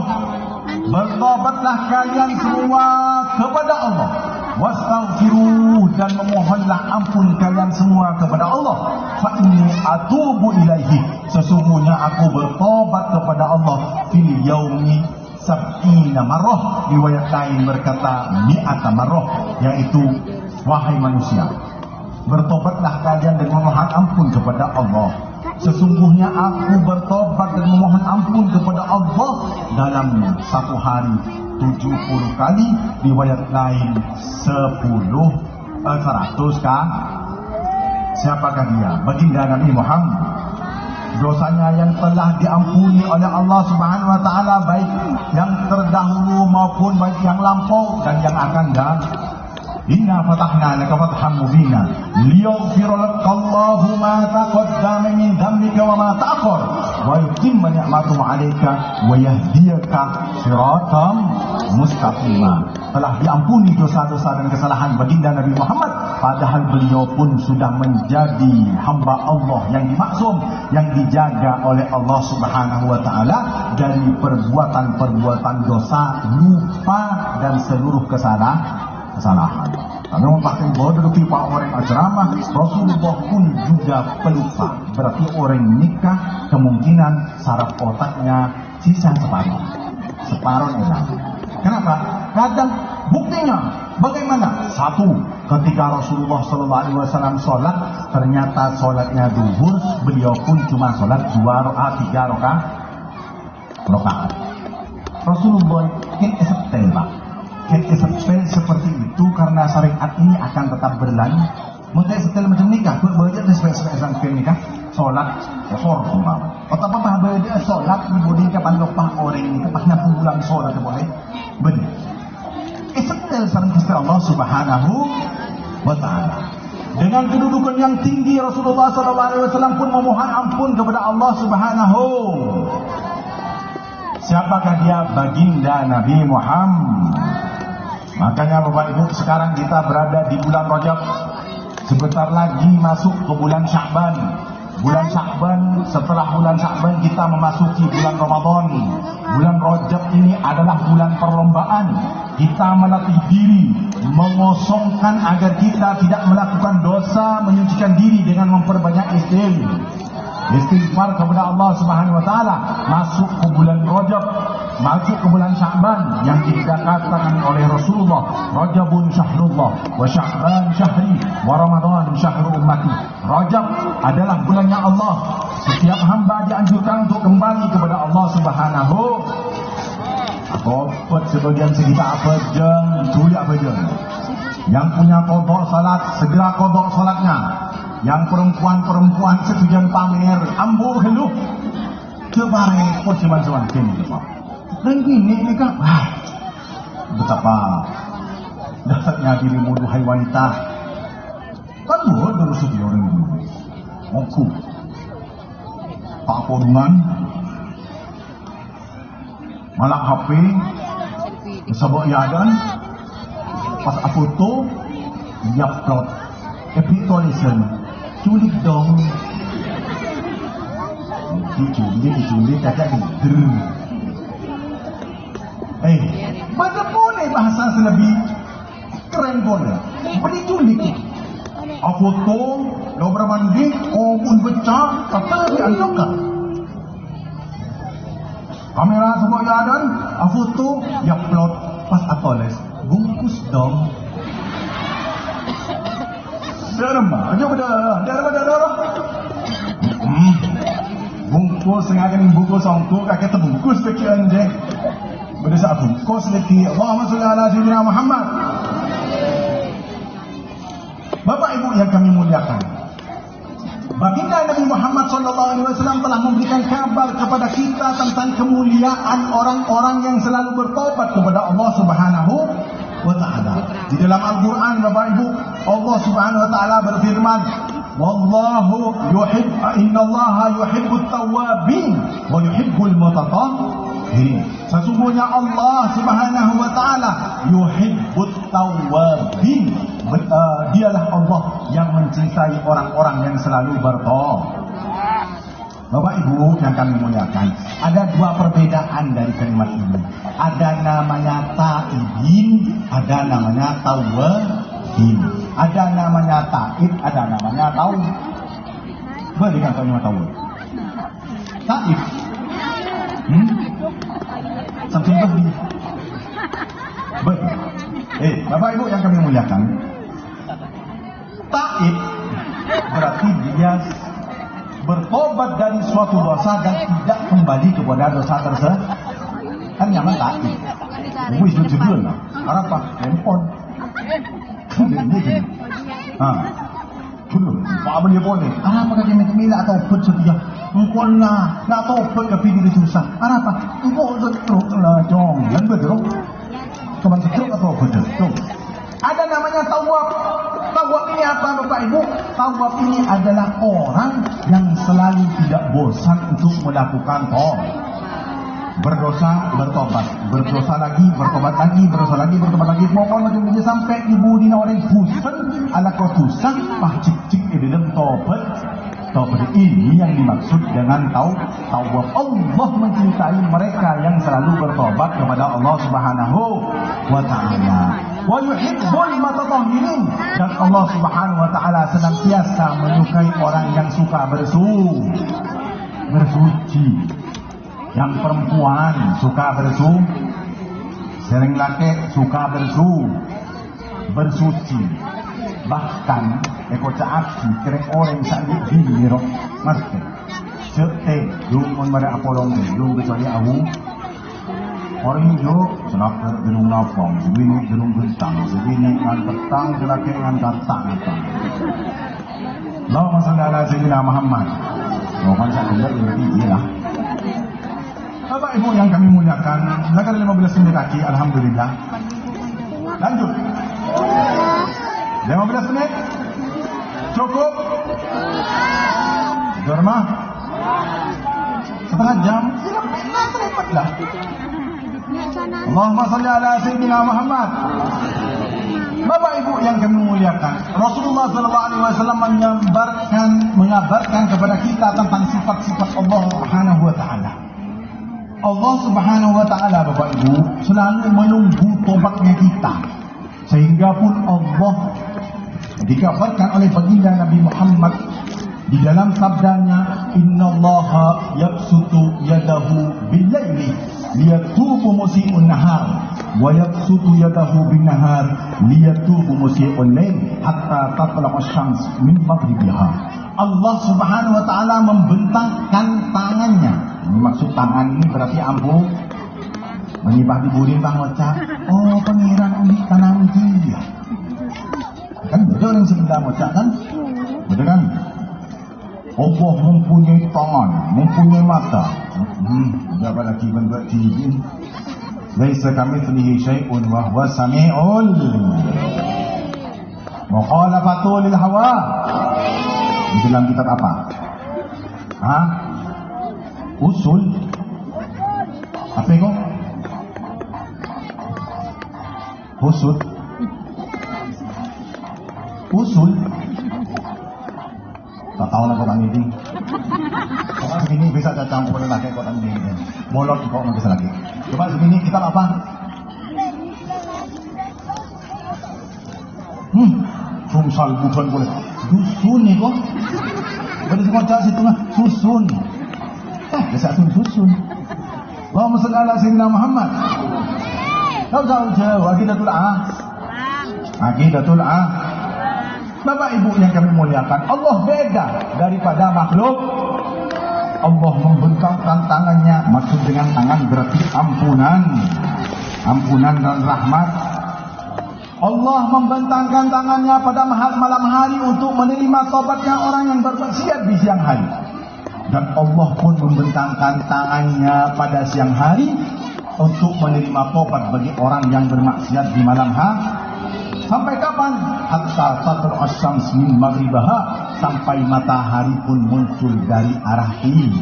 bertobatlah kalian semua kepada Allah, wastaghfiruh, dan memohonlah ampun kalian semua kepada Allah, fa inni atubu ilaihi, sesungguhnya aku bertobat kepada Allah, fil yaumi sab'ina marrah, riwayat lain berkata mi'ata marrah, yaitu wahai manusia, bertobatlah kalian dan memohon ampun kepada Allah. Sesungguhnya aku bertobat dan memohon ampun kepada Allah dalam satu hari 70 kali, riwayat lain 100 kah? Siapakah dia? Baginda Nabi Muhammad. Dosanya yang telah diampuni oleh Allah Subhanahu wa taala, baik yang terdahulu maupun baik yang lampau dan yang akan datang. Inna fatahna laka fathan mubina liyaghfira lakallahu ma taqaddama min dhanbika wa ma ta'akhkhar wa yutimma ni'matahu 'alaika wa yahdiyaka siratan mustaqima. Telah diampuni dosa-dosa dan kesalahan baginda Nabi Muhammad, padahal beliau pun sudah menjadi hamba Allah yang dimaksum, yang dijaga oleh Allah Subhanahu wa taala dari perbuatan-perbuatan dosa, lupa dan seluruh kesalahan. Kalau pakai bodoh pipa orang ceramah, Rasulullah pun juga pelupa. Berarti orang nikah kemungkinan saraf otaknya sisa separuh hilang. Kenapa? Kadang buktinya bagaimana? Satu, ketika Rasulullah SAW sholat, ternyata sholatnya zuhur, beliau pun cuma sholat 3 rakaat. Rasulullah setel seperti itu karena syariat ini akan tetap berlanjut. Mungkin setelah macam nikah, berbeda seperti nikah, solat, hor semua. Atau apa berbeda solat dibanding kapan lupa orang ini, kapan 60 bulan solat boleh, benar. Setelah sarang Gusti Allah Subhanahu wa taala. Dengan kedudukan yang tinggi, Rasulullah SAW pun memohon ampun kepada Allah Subhanahu. Siapakah dia? Baginda Nabi Muhammad. Makanya Bapak Ibu, sekarang kita berada di bulan Rajab. Sebentar lagi masuk ke bulan Sya'ban. Bulan Sya'ban, setelah bulan Sya'ban kita memasuki bulan Ramadan. Bulan Rajab ini adalah bulan perlombaan. Kita melatih diri, mengosongkan agar kita tidak melakukan dosa, menyucikan diri dengan memperbanyak istighfar kepada Allah Subhanahu wa taala. Masuk ke bulan Rajab, masuk ke bulan Sya'ban yang dikatakan oleh Rasulullah, Rajabun syahrullah wa Sya'ban syahri wa Ramadan syahru ummati. Rajab adalah bulannya Allah, Setiap hamba dianjurkan untuk kembali kepada Allah Subhanahu. Apa sebagian sekitar apa jeng, tulis apa jeng. Yang punya qada salat segera qada salatnya. Yang perempuan-perempuan setujuan pamer ambu heluh. Kebare pun cuman kini Pak. Dan gini kan, betapa dasarnya dirimu duhai wanita. Kan buat terus di orang ini. Aku Pak Podungan malah HP sabok yadan pas foto upload tulisan culik dong diculik kakak gitu. Baca boleh bahasa selebih keren boleh beri culik foto dobra mandi pun pecah kata dianjurkan kamera semua yadan foto upload pas atoles bungkus dong derma aja pada bungkus sengaja bungkus songku kakek terbungkus sekian je berdasar bungkus lagi Allahumma sholli ala sayyidina Muhammad. Bapak Ibu yang kami muliakan, baginda Nabi Muhammad SAW telah memberikan kabar kepada kita tentang kemuliaan orang-orang yang selalu bertobat kepada Allah Subhanahu wa Ta'ala. Di dalam Al-Quran, Bapak Ibu, Allah Subhanahu wa Ta'ala berfirman, wallahu innallaha yuhibbut tawwabin wa yuhibbul mutatahhirin. Sesungguhnya Allah Subhanahu wa Ta'ala yuhibbut tawwabin. Dialah Allah yang mencintai orang-orang yang selalu bertaubat. Bapak Ibu yang kami muliakan, ada dua perbedaan dari kalimat ini. Ada namanya ta'ibin, ada namanya tawwabin. Ada namanya ta'ib, ada namanya tawwab. Berikan kalimat tawwab. Ta'ib. Sampai beri. Baik. Bapak Ibu yang kami muliakan, ta'ib berarti dia bertobat dari suatu dosa dan tidak kembali kepada dosa tersebut. Kan nyaman ta'ib. Ibu isu judul lah. Apa? Handphone. Dulu, Pak Abang dia boleh. Apa kata dia mila atau put sedia? Engkau lah, nak tahu put ke video itu susah. Apa? Engkau teruk lah, jom. Dan betul. Cuman teruk atau betul? Ada namanya tawab. Tawab ini apa Bapak Ibu? Tawab ini adalah orang yang selalu tidak bosan untuk melakukan taubat. Berdosa, bertobat. Berdosa lagi, bertobat lagi, berdosa lagi, bertobat lagi. Pokoknya macam ini sampai ibu dina orang bosan. Ala kau tusan, cik-cik di dalam taubat. Taubat ini yang dimaksud dengan tawab. Allah mencintai mereka yang selalu bertobat kepada Allah Subhanahu wa Ta'ala. Wa yuhibbul mutatahhirin, dan Allah Subhanahu wa Ta'ala senantiasa menyukai orang yang suka bersuci. Yang perempuan suka sering laki suka bersuci. Bahkan aksi keren orang sakit dirok ngerti. Sete lumon pada apolong belum kecuali aku. Orang jo senapur gerung lapang, sebini gerung gentang, sebini ngan petang, selaki ngan datang. Allahumma sholli ala sayyidina Muhammad. Mohon saya dengar ini lah. Bapak Ibu yang kami muliakan, negara 15 menit lagi, alhamdulillah. Lanjut. 15 menit. Cukup. Dorma. Setengah jam. Cepatlah. Allahumma sholli ala sayyidina Muhammad. Bapak Ibu yang kami muliakan, Rasulullah SAW mengabarkan kepada kita tentang sifat-sifat Allah Subhanahu wa Ta'ala. Allah Subhanahu wa Ta'ala Bapak Ibu selalu menunggu tobatnya kita. Sehingga pun Allah dikabarkan oleh baginda Nabi Muhammad di dalam sabdanya, innallaha yabsutu yadahu bil-laili liyatubu musii'un nahar wa yabsutu yadahu bin nahar liyatubu musii'un lail hatta tatla'a asy-syams min maghribiha. Allah Subhanahu wa taala membentangkan tangannya. Maksud tangan ini berarti ampuh menyibah di burin bang wacak. Oh, pengiran undi tanam dia. Kan betul yang sebelah wacak kan? Betul kan? Allah mempunyai tangan, mempunyai mata. Dapat lagi bentuk TV. Laisa kamitslihi syai'un wa huwa samiul mukhalafatu lil hawa. Di dalam kitab apa? Hah? Usul. Apa itu? Usul. Usul. Tak tahu lah kau ini. Kalau segini bisa campur boleh lagi kau ini. Bolot kau nggak bisa lagi. Coba segini kita apa? Sumsal bukan boleh. Dusun ni kok. Boleh sekocak situ lah. Susun. Biasa tu susun. Allahumma salli ala sayyidina Muhammad. Kau tahu jauh. Aqidatul Aqidatul Bapak Ibu yang kami muliakan, Allah beda daripada makhluk. Allah membentangkan tangannya, maksud dengan tangan berarti ampunan dan rahmat. Allah membentangkan tangannya pada malam hari untuk menerima taubatnya orang yang bermaksiat di siang hari. Dan Allah pun membentangkan tangannya pada siang hari untuk menerima taubat bagi orang yang bermaksiat di malam hari. Sampai kapan? Hatta tatlu'a asy-syams min maghribiha, sampai matahari pun muncul dari arah kiri.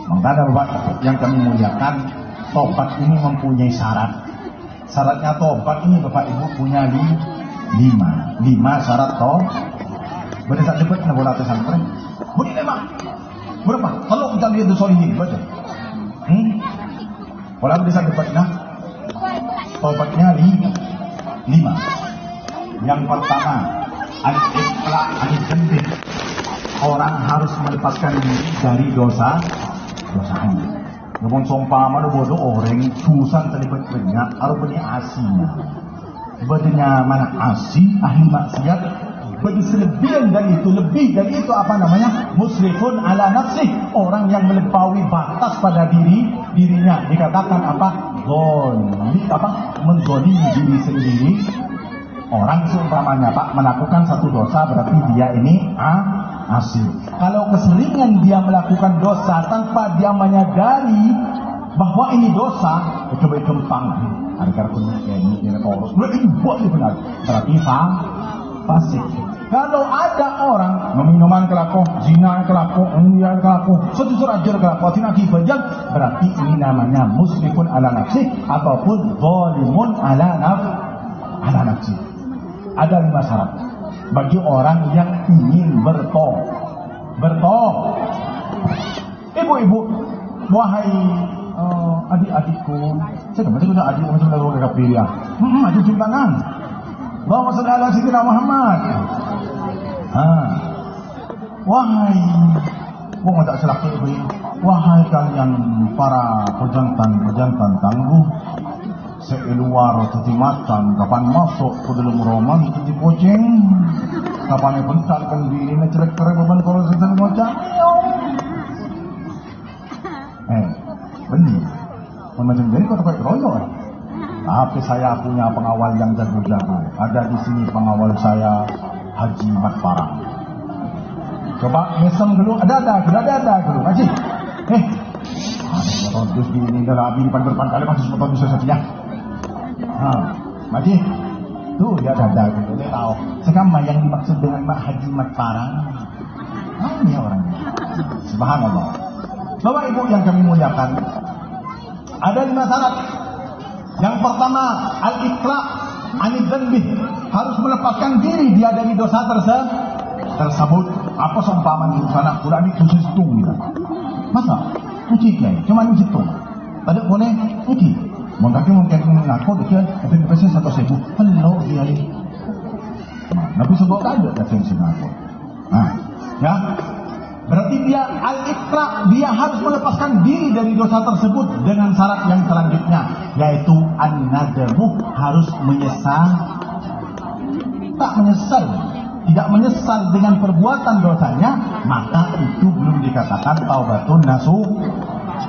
Maka Bapak yang kami muliakan, tobat ini mempunyai syarat. Syaratnya tobat ini Bapak Ibu punya 5 syarat tobat. Boleh tak cepat nak bola tulisan keren? Boleh 5. Berapa? Kalau kita lihat tu solihin baca. Kalau bisa cepat nah. Tobatnya 5. Yang pertama, al-iqla' an-dzambi. Orang harus melepaskan diri dari dosa-dosanya. Namun sompama ada bodoh orang susan terlibat banyak, atau punya asinya. Betulnya mana asi ahli maksiat. Bagi selebihan dari itu, lebih dari itu apa namanya? Musrifun ala nafsih, orang yang melampaui batas pada dirinya. Dikatakan apa? Menzolimi diri sendiri. Orang seumpamanya Pak melakukan satu dosa berarti dia ini asi. Kalau keseringan dia melakukan dosa tanpa dia menyadari bahwa ini dosa, coba kempang. Agar punya ini korus. Berarti benar. Berarti fasik. Kalau ada orang minuman kelaku, zina kelaku, undian kelaku, sejujur ajar kelaku, tidak kibajak, berarti ini namanya musrifun ala nafsi ataupun zalimun ala nafsi. Ada 5 syarat bagi orang yang ingin bertobat. Ibu-ibu, wahai adik-adikku, saya macam adik macam lalu kakak pilih. Adik jumpangan. Allahumma shalli ala sayyidina Muhammad. Wahai tak celaka ibu. Wahai kalian para pejantan tangguh, seeluar teti macan, kapan masuk ke dalam roman teti poceng, kapan bentarkan diri na celak beban kalau setan ngocak. Benih. Macam jadi kau tak royok. Tapi saya punya pengawal yang jago-jago. Ada di sini pengawal saya, Haji Mat Parang. Coba ngesem dulu. Ada dulu. Haji. Terus di ini dah habis depan kali masih sempat bisa saja. Haji. Tuh dia ada dulu. Dia tahu. Sekarang yang dimaksud dengan Haji Mat Parang. Ini orangnya. Subhanallah. Bapak Ibu yang kami muliakan, ada 5 syarat. Yang pertama, al-iqla' an-dzambi, harus melepaskan diri dia dari dosa tersebut. Apa seumpama di sana pula di khusus tunggu. Masa? Uji kan? Cuma uji tunggu. Tadi boleh uji. Mungkin mengaku dia tapi biasanya 1.000. Hello dia ni. Tapi sebab ada datang sini aku. Ya. Berarti dia al-iqra', dia harus melepaskan diri dari dosa tersebut dengan syarat yang selanjutnya, yaitu an-nadamu, harus menyesal. Tak menyesal, tidak menyesal dengan perbuatan dosanya, maka itu belum dikatakan taubatun nasuh.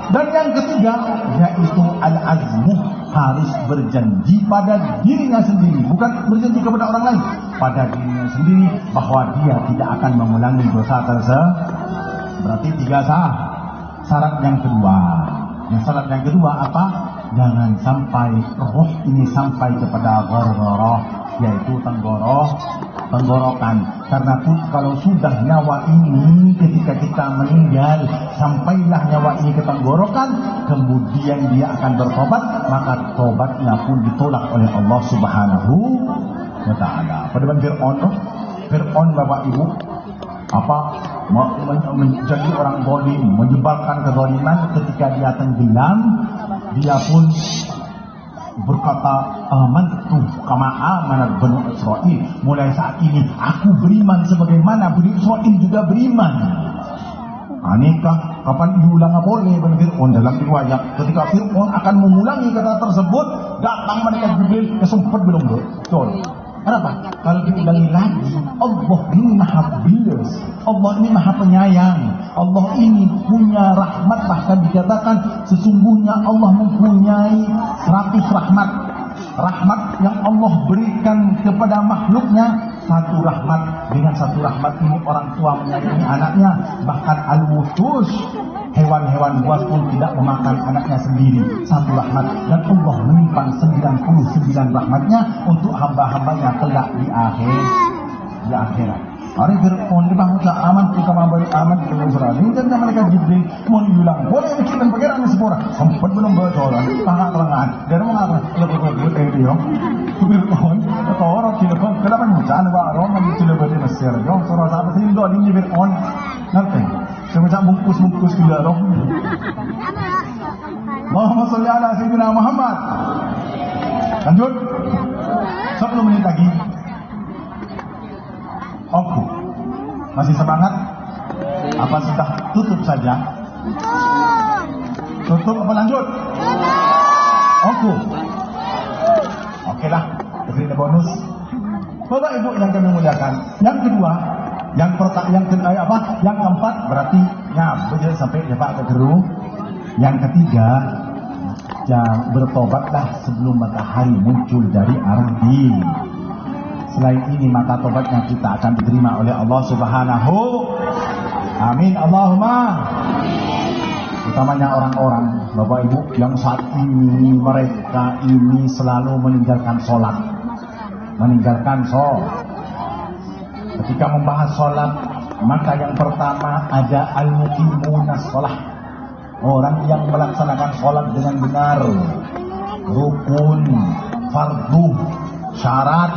Dan yang ketiga, yaitu al-azmu, harus berjanji pada dirinya sendiri, bukan berjanji kepada orang lain, pada dirinya sendiri bahwa dia tidak akan mengulangi dosa tersebut. Berarti 3 sah. Syarat yang kedua. Syarat yang kedua apa? Jangan sampai roh ini sampai kepada ghargharah, yaitu tenggorokan. Karena pun kalau sudah nyawa ini ketika kita meninggal, sampailah nyawa ini ke tenggorokan, kemudian dia akan bertobat, maka tobatnya pun ditolak oleh Allah Subhanahu wa ta'ala. Pada Fir'aun Bapak Ibu, menjadi orang zalim, menyebarkan kezaliman. Ketika dia tenggelam, dia pun berkata, amantu kama amanat Bani Israil. Mulai saat ini aku beriman sebagaimana Bani Israil juga beriman. Nikah kapan diulang boleh Bani Fir'aun. Dalam riwayat ketika Fir'aun akan mengulangi kata tersebut, datang malaikat Jibril, sempat belum betul. Kenapa? Kalau diulangi lagi, Allah ini maha bias, Allah ini maha penyayang, Allah ini punya rahmat. Bahkan dikatakan sesungguhnya Allah mempunyai 100 rahmat. Rahmat yang Allah berikan kepada makhluknya, satu rahmat. Dengan satu rahmat ini orang tua menyayangi anaknya. Bahkan al-wutus, hewan-hewan buas pun tidak memakan anaknya sendiri. Satu rahmat. Dan Allah menyimpan 99 rahmatnya untuk hamba-hambanya kelak di akhirat. Hari Fir'aun di bangsa aman kita memberi aman ke Israel. Ini dan mereka Jibril mau diulang. Boleh bikin pangeran sepura. Sempat belum bocoran. Tangan lengan. Dari mana? Lebih dia. Fir'aun atau orang Fir'aun kenapa muncul orang yang sudah Mesir. Yang surah sahabat ini doa ini Fir'aun. Ngerti? Semacam bungkus-bungkus gula roh. Allahumma sholli ala sayyidina Muhammad. Lanjut. 10 menit lagi. Oke. Masih semangat? Apa sudah tutup saja? Tutup apa lanjut? Oke. Oke lah. Beri bonus. Bapak Ibu yang kami muliakan. Yang kedua, yang keempat berarti betul sampai Pak Kegeru. Yang ketiga, bertobatlah sebelum matahari muncul dari arah timur. Selain ini maka tobatnya kita akan diterima oleh Allah Subhanahu. Amin Allahumma. Utamanya orang-orang Bapak Ibu yang saat ini mereka ini selalu meninggalkan sholat. Ketika membahas sholat, maka yang pertama ada al-muqimunas sholat. Orang yang melaksanakan sholat dengan benar, rukun, fardu, syarat,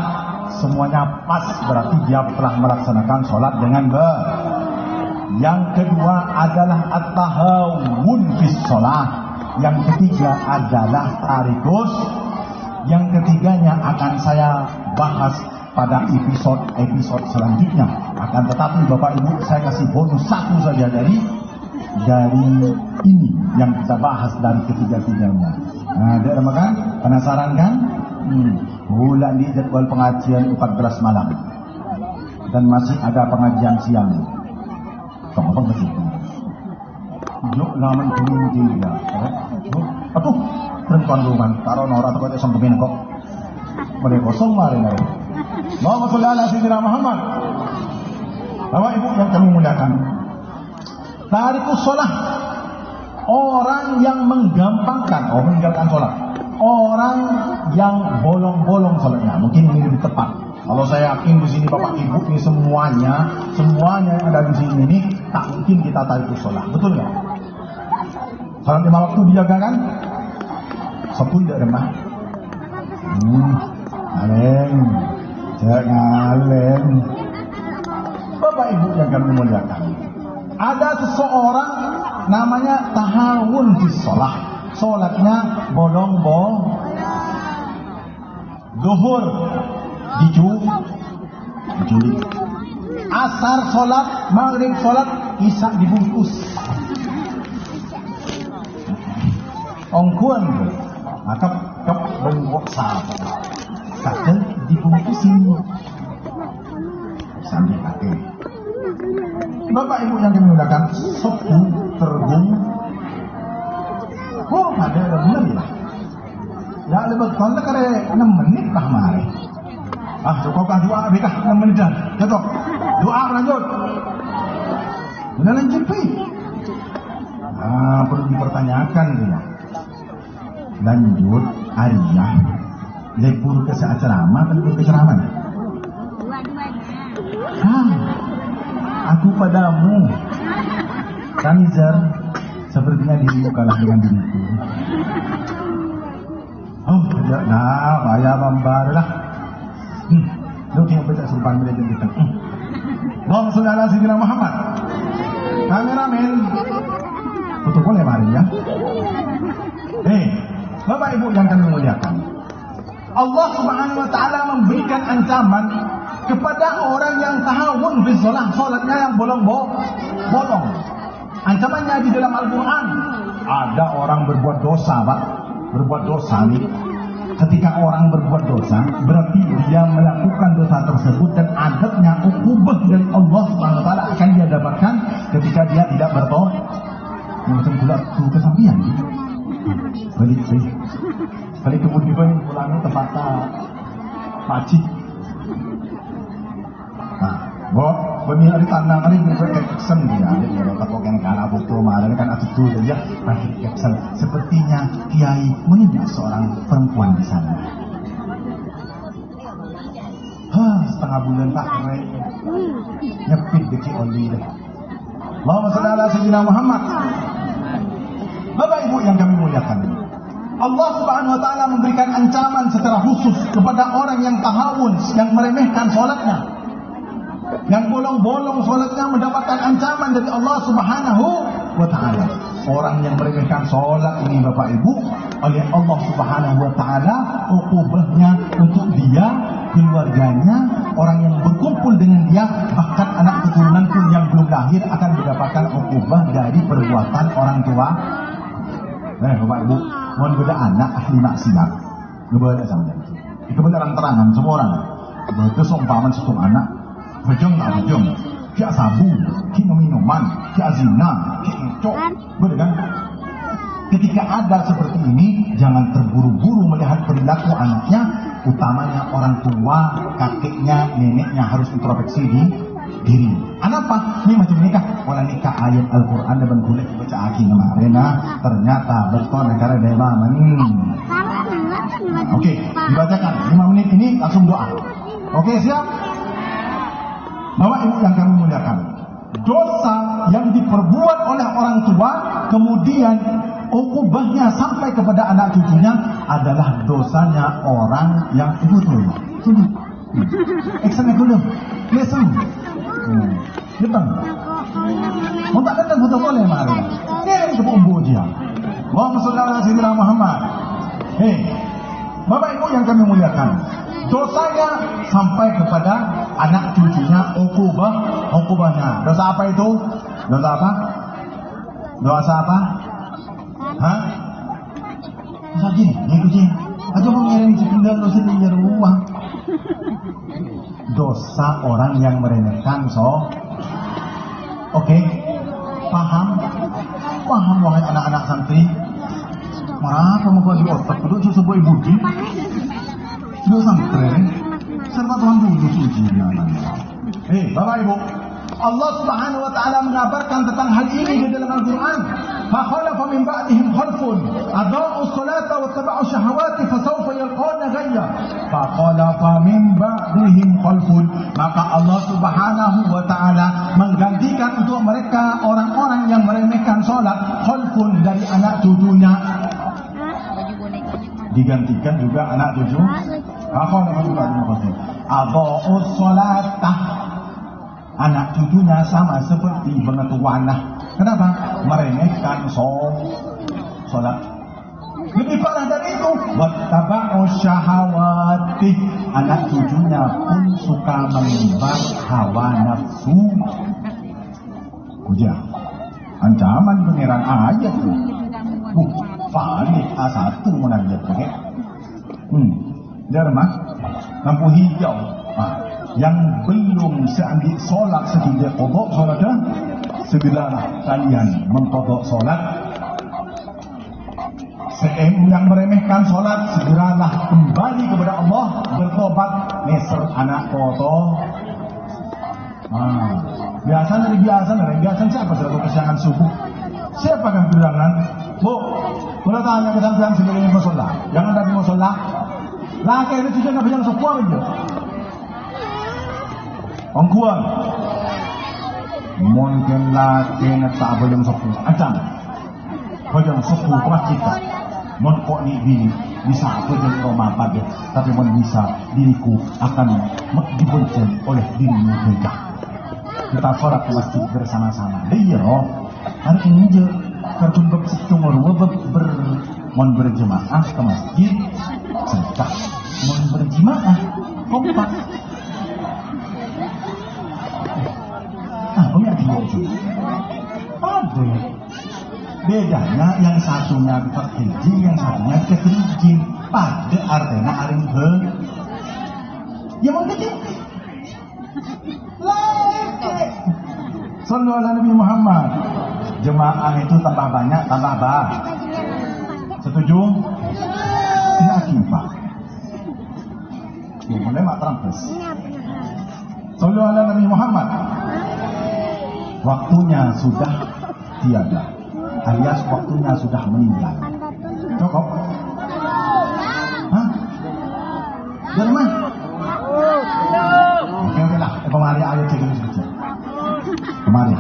semuanya pas, berarti dia telah melaksanakan sholat dengan benar. Yang kedua adalah at-tahawun fis sholat. Yang ketiga adalah tarikus. Yang ketiganya akan saya bahas pada episode selanjutnya. Akan tetapi Bapak Ibu, saya kasih bonus satu saja dari ini yang kita bahas dari ketiga-tiganya. Nah, dia makan? Penasaran kan? Bulan di jadwal pengajian 14 malam. Dan masih ada pengajian siang. Apa begitu? Yuk laman dulu ya. Aduh, perempuan rumah. Taruh norak atau esok kemen kok. Boleh kosong marin aja. Allahumma sholli ala sayyidina Muhammad. Bapak Ibu yang kami muliakan. Tarikus sholat. Orang yang menggampangkan, meninggalkan sholat. Orang yang bolong-bolong sholatnya. Mungkin ini lebih tepat. Kalau saya yakin di sini Bapak Ibu ini semuanya yang ada di sini ini tak mungkin kita tarikus sholat. Betul nggak? Sholat 5 waktu dijaga kan? 10 tidak remah. Jangan. Bapak Ibu yang kami muliakan. Ada seseorang namanya tahawun di sholat. Sholatnya bolong-bolong. Zuhur diculik. Asar sholat, maghrib sholat, isak dibungkus. Ongkuan tu, kap bengkok sahabat, kata dibungkusin sambil pakai. Bapak Ibu yang dimuliakan, suku tergung. Oh, ada benar lah. Ya, lebih kalau kare 6 menit lah mari. Cukupkah doa bekah 6 menit dah. Jatuh. Doa lanjut. Benar lanjut pi. Perlu dipertanyakan dia. Lanjut Arya. Lepur ke ceramah atau ke ceramah? Aku padamu, Kanizar, sepertinya dirimu kalah dengan diriku. Tidak nak, bayar bambar lah. Lu yang baca sumpah bila jemputan. Allahumma sholli ala sayyidina Muhammad. Kameramen, tutup boleh mari ya. Bapak Ibu yang kami muliakan, Allah Subhanahu wa taala memberikan ancaman kepada orang yang tahawun fi shalah, salatnya yang bolong-bolong. Ancamannya di dalam Al-Qur'an. Ada orang berbuat dosa, Pak. Berbuat dosa nih. Ketika orang berbuat dosa, berarti dia melakukan dosa tersebut dan adabnya ukubah dari Allah Subhanahu wa taala akan dia dapatkan ketika dia tidak bertobat. Macam pula tu kesampian. Balik kemudian pulangnya tempat pakcik. Beni hari tanah kali juga action dia. Kalau tak kau kalah foto malah kan attitude dia pakai action. Sepertinya Kiai menginjak seorang perempuan di sana. Setengah bulan tak keren. Nyepit deki oli deh. Allahumma sholli ala sayyidina Muhammad. Bapak Ibu yang kami muliakan, Allah Subhanahu wa taala memberikan ancaman secara khusus kepada orang yang tahawun, yang meremehkan salatnya. Yang bolong-bolong salatnya mendapatkan ancaman dari Allah Subhanahu wa taala. Orang yang meremehkan salat ini Bapak Ibu, oleh Allah Subhanahu wa taala ukubahnya untuk dia, keluarganya, orang yang berkumpul dengan dia, bahkan anak keturunan pun yang belum lahir akan mendapatkan ukubah dari perbuatan orang tua. Bapak Ibu, mohon beda anak ahli maksiat. Ngebeda sama dia. Itu terang-terangan semua orang. Betul seumpaman satu anak, bejong tak bejong, kia sabu, kia minuman, kia zina, kia incok. Betul kan? Ketika ada seperti ini, jangan terburu-buru melihat perilaku anaknya, utamanya orang tua, kakeknya, neneknya harus introspeksi diri. Kenapa? Ini macam nikah. Walau nikah ayat Al-Quran dan boleh baca aki kemarin. Ternyata betul negara dewa. Oke, dibacakan 5 menit ini langsung doa. Oke, siap? Bapak Ibu yang kami muliakan, dosa yang diperbuat oleh orang tua kemudian ukubahnya sampai kepada anak cucunya adalah dosanya orang yang betul. Eksan dulu. Listen. Depan. Mau tak kata buta boleh mari. Ini kebombo dia. Allahumma sholli ala sayyidina Muhammad. Bapak Ibu yang kami muliakan, dosanya sampai kepada anak cucunya ukubahnya. Dosa apa itu? Dosa apa? Dosa apa? Dosa jin, jin. Aja mengiring sepindang dosa di rumah. Dosa orang yang meremehkan Oke, paham wahai anak-anak santri. Marah kamu kau di otak duduk sebuah ibu di dua santri serta Tuhan dulu ujinya. Bapak Ibu, Allah Subhanahu wa taala mengabarkan tentang hal ini di dalam Al-Qur'an. Fa khalafa min ba'dihim khalfun adaa'u sholata wa taba'u syahawati fasawfa yalqawna ghayya. Fa khalafa min ba'dihim khalfun, maka Allah Subhanahu wa taala menggantikan untuk mereka orang-orang yang meremehkan salat, khalfun dari anak cucunya. Digantikan juga anak cucu. Fa khalafa min ba'dihim khalfun adaa'u sholata, anak cucunya sama seperti pengetuanah. Kenapa? Meremehkan sholat. Lebih parah dari itu, wattaba'u syahawati, anak cucunya pun suka mengimbar hawa nafsu. Ujian. Ancaman pangeran ayat tuh. Falik A1 menanjat pakai. Derma lampu hijau. Yang belum seambil solat sehingga qadha solatnya, segeralah kalian mengqadha solat. Yang meremehkan solat, segeralah kembali kepada Allah, bertobat, neser anak kotor. Biasa siapa sudah kesiangan subuh? Siapakah bilangan? Bu, kalau tanya ke sampean sebelum musola, yang ada di musola, laki itu juga nggak bisa sepuar aja. Ongkuan, mungkin laki tak boleh sepuar, ancam, boleh sepuar kemas kita. Mon kok ni bini bisa aku jadi Roma pada, tapi mon bisa diriku akan dibonceng oleh dirimu juga. Kita sholat ke masjid bersama-sama. Iya, hari ini je terjumpa setumur mon berjemaah ke masjid, sedekah mon berjemaah kompak. Apa yang dia? Apa? Bedanya yang satunya terhiji, yang satunya keteriji. Pada artinya aring he. Ya mau kecil. Sallallahu alaihi Nabi Muhammad. Jemaah itu tambah banyak, tambah bah. Setuju? Tidak akibat. Ya, boleh mak terampus. Sallallahu alaihi Nabi Muhammad. Waktunya sudah tiada. Alias waktunya sudah meninggal. Cukup? Hah? Dari mana? Oke lah. Kemari ayat sedikit saja. Kemari.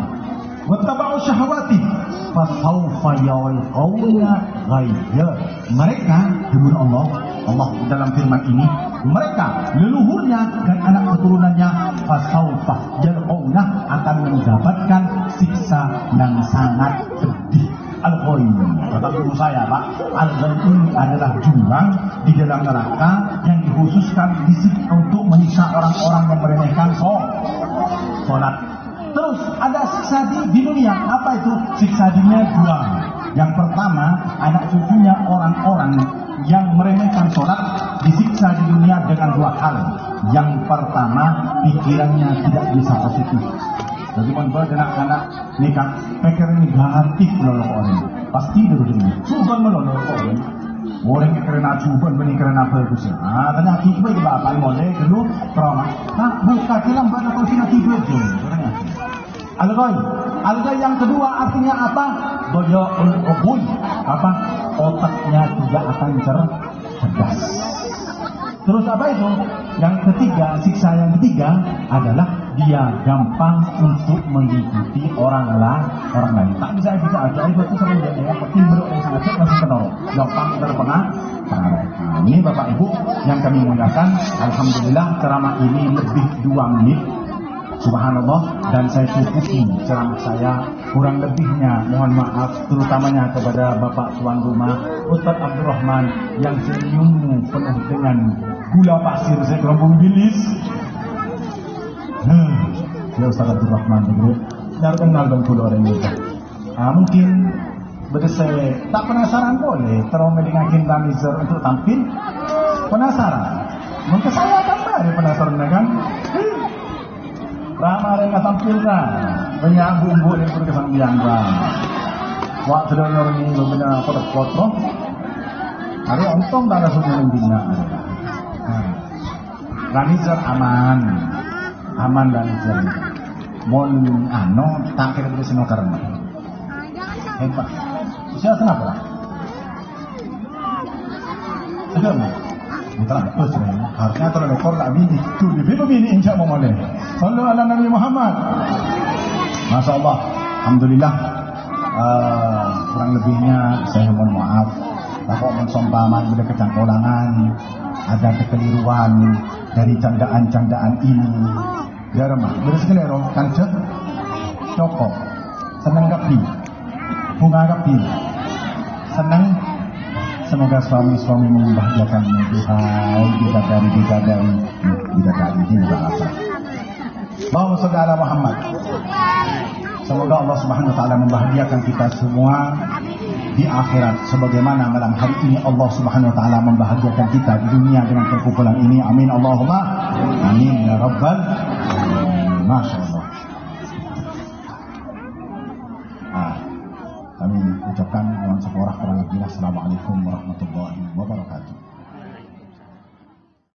Wattaba'u syahwati fasawfa yalqawna ghayya. Mereka, demi Allah dalam firman ini, mereka leluhurnya dan anak keturunannya fasawfa yalqawna akan mendapatkan siksa yang sangat pedih. Al-Ghayyum, kata guru saya Pak, Al-Ghayyum adalah jurang di dalam neraka yang dikhususkan untuk menyiksa orang-orang yang meremehkan sholat. Terus ada siksa di dunia. Apa itu? Siksa dunia dua. Yang pertama, anak cucunya orang-orang yang meremehkan sholat disiksa di dunia dengan dua hal. Yang pertama, pikirannya tidak bisa positif. Jadi kalau anak-anak nikah, pikir ini ganti melolok orang. Pasti dulu ini. Cuba melolok orang. Orang kerana cuba, bani kerana bagus. Tanya tiba di bapak boleh dulu trauma. Buka dalam badan kau sini tiba je. Al-Ghay yang kedua artinya apa? Doyaul ubun. Apa? Otaknya tidak akan cerdas. Terus apa itu? Yang ketiga, siksa yang ketiga adalah dia gampang untuk mengikuti orang lain. Tak bisa aja itu sering dia penting berdoa yang sangat masih kenal. Gampang terpengaruh. Ini Bapak Ibu yang kami muliakan, alhamdulillah ceramah ini lebih 2 menit. Subhanallah, dan saya cukupi ceramah saya kurang lebihnya mohon maaf terutamanya kepada Bapak tuan rumah Ustaz Abdurrahman yang senyummu penuh dengan gula pasir saya kurang bilis. Ya Ustaz Abdurrahman dulu dan kenal dan kulo orang itu. Mungkin saya tak penasaran boleh terus dengan Kinta Mizer untuk tampil penasaran. Mungkin saya tambah penasaran kan? Ramah mereka tampilkan banyak bumbu yang berkesan waktu dari orang ini benar foto hari untung tak ada semua bina Lanizer aman Lanizer mon tak kira boleh seno karena hebat siapa kenapa sudah mah terus harusnya terlalu ekor tak bini tu bini insya Allah boleh. Sallu ala Nabi Muhammad. Masya Allah, alhamdulillah. Kurang lebihnya saya mohon maaf. Kalau mensompaman ada kecangkolangan, ada kekeliruan dari candaan-candaan ini. Jarmah, bersekelero kancet, cokok, senang gapi, bunga gapi, senang. Semoga suami-suami membahagiakan Tuhan, bidadari di bahasa. Bahwa saudara Muhammad Semoga Allah Subhanahu wa taala membahagiakan kita semua di akhirat sebagaimana malam hari ini Allah Subhanahu wa taala membahagiakan kita di dunia dengan perkumpulan ini. Amin Allahumma amin ya rabbal alamin. Masyaallah. Kami ucapkan dengan sekolah Assalamualaikum warahmatullahi wabarakatuh.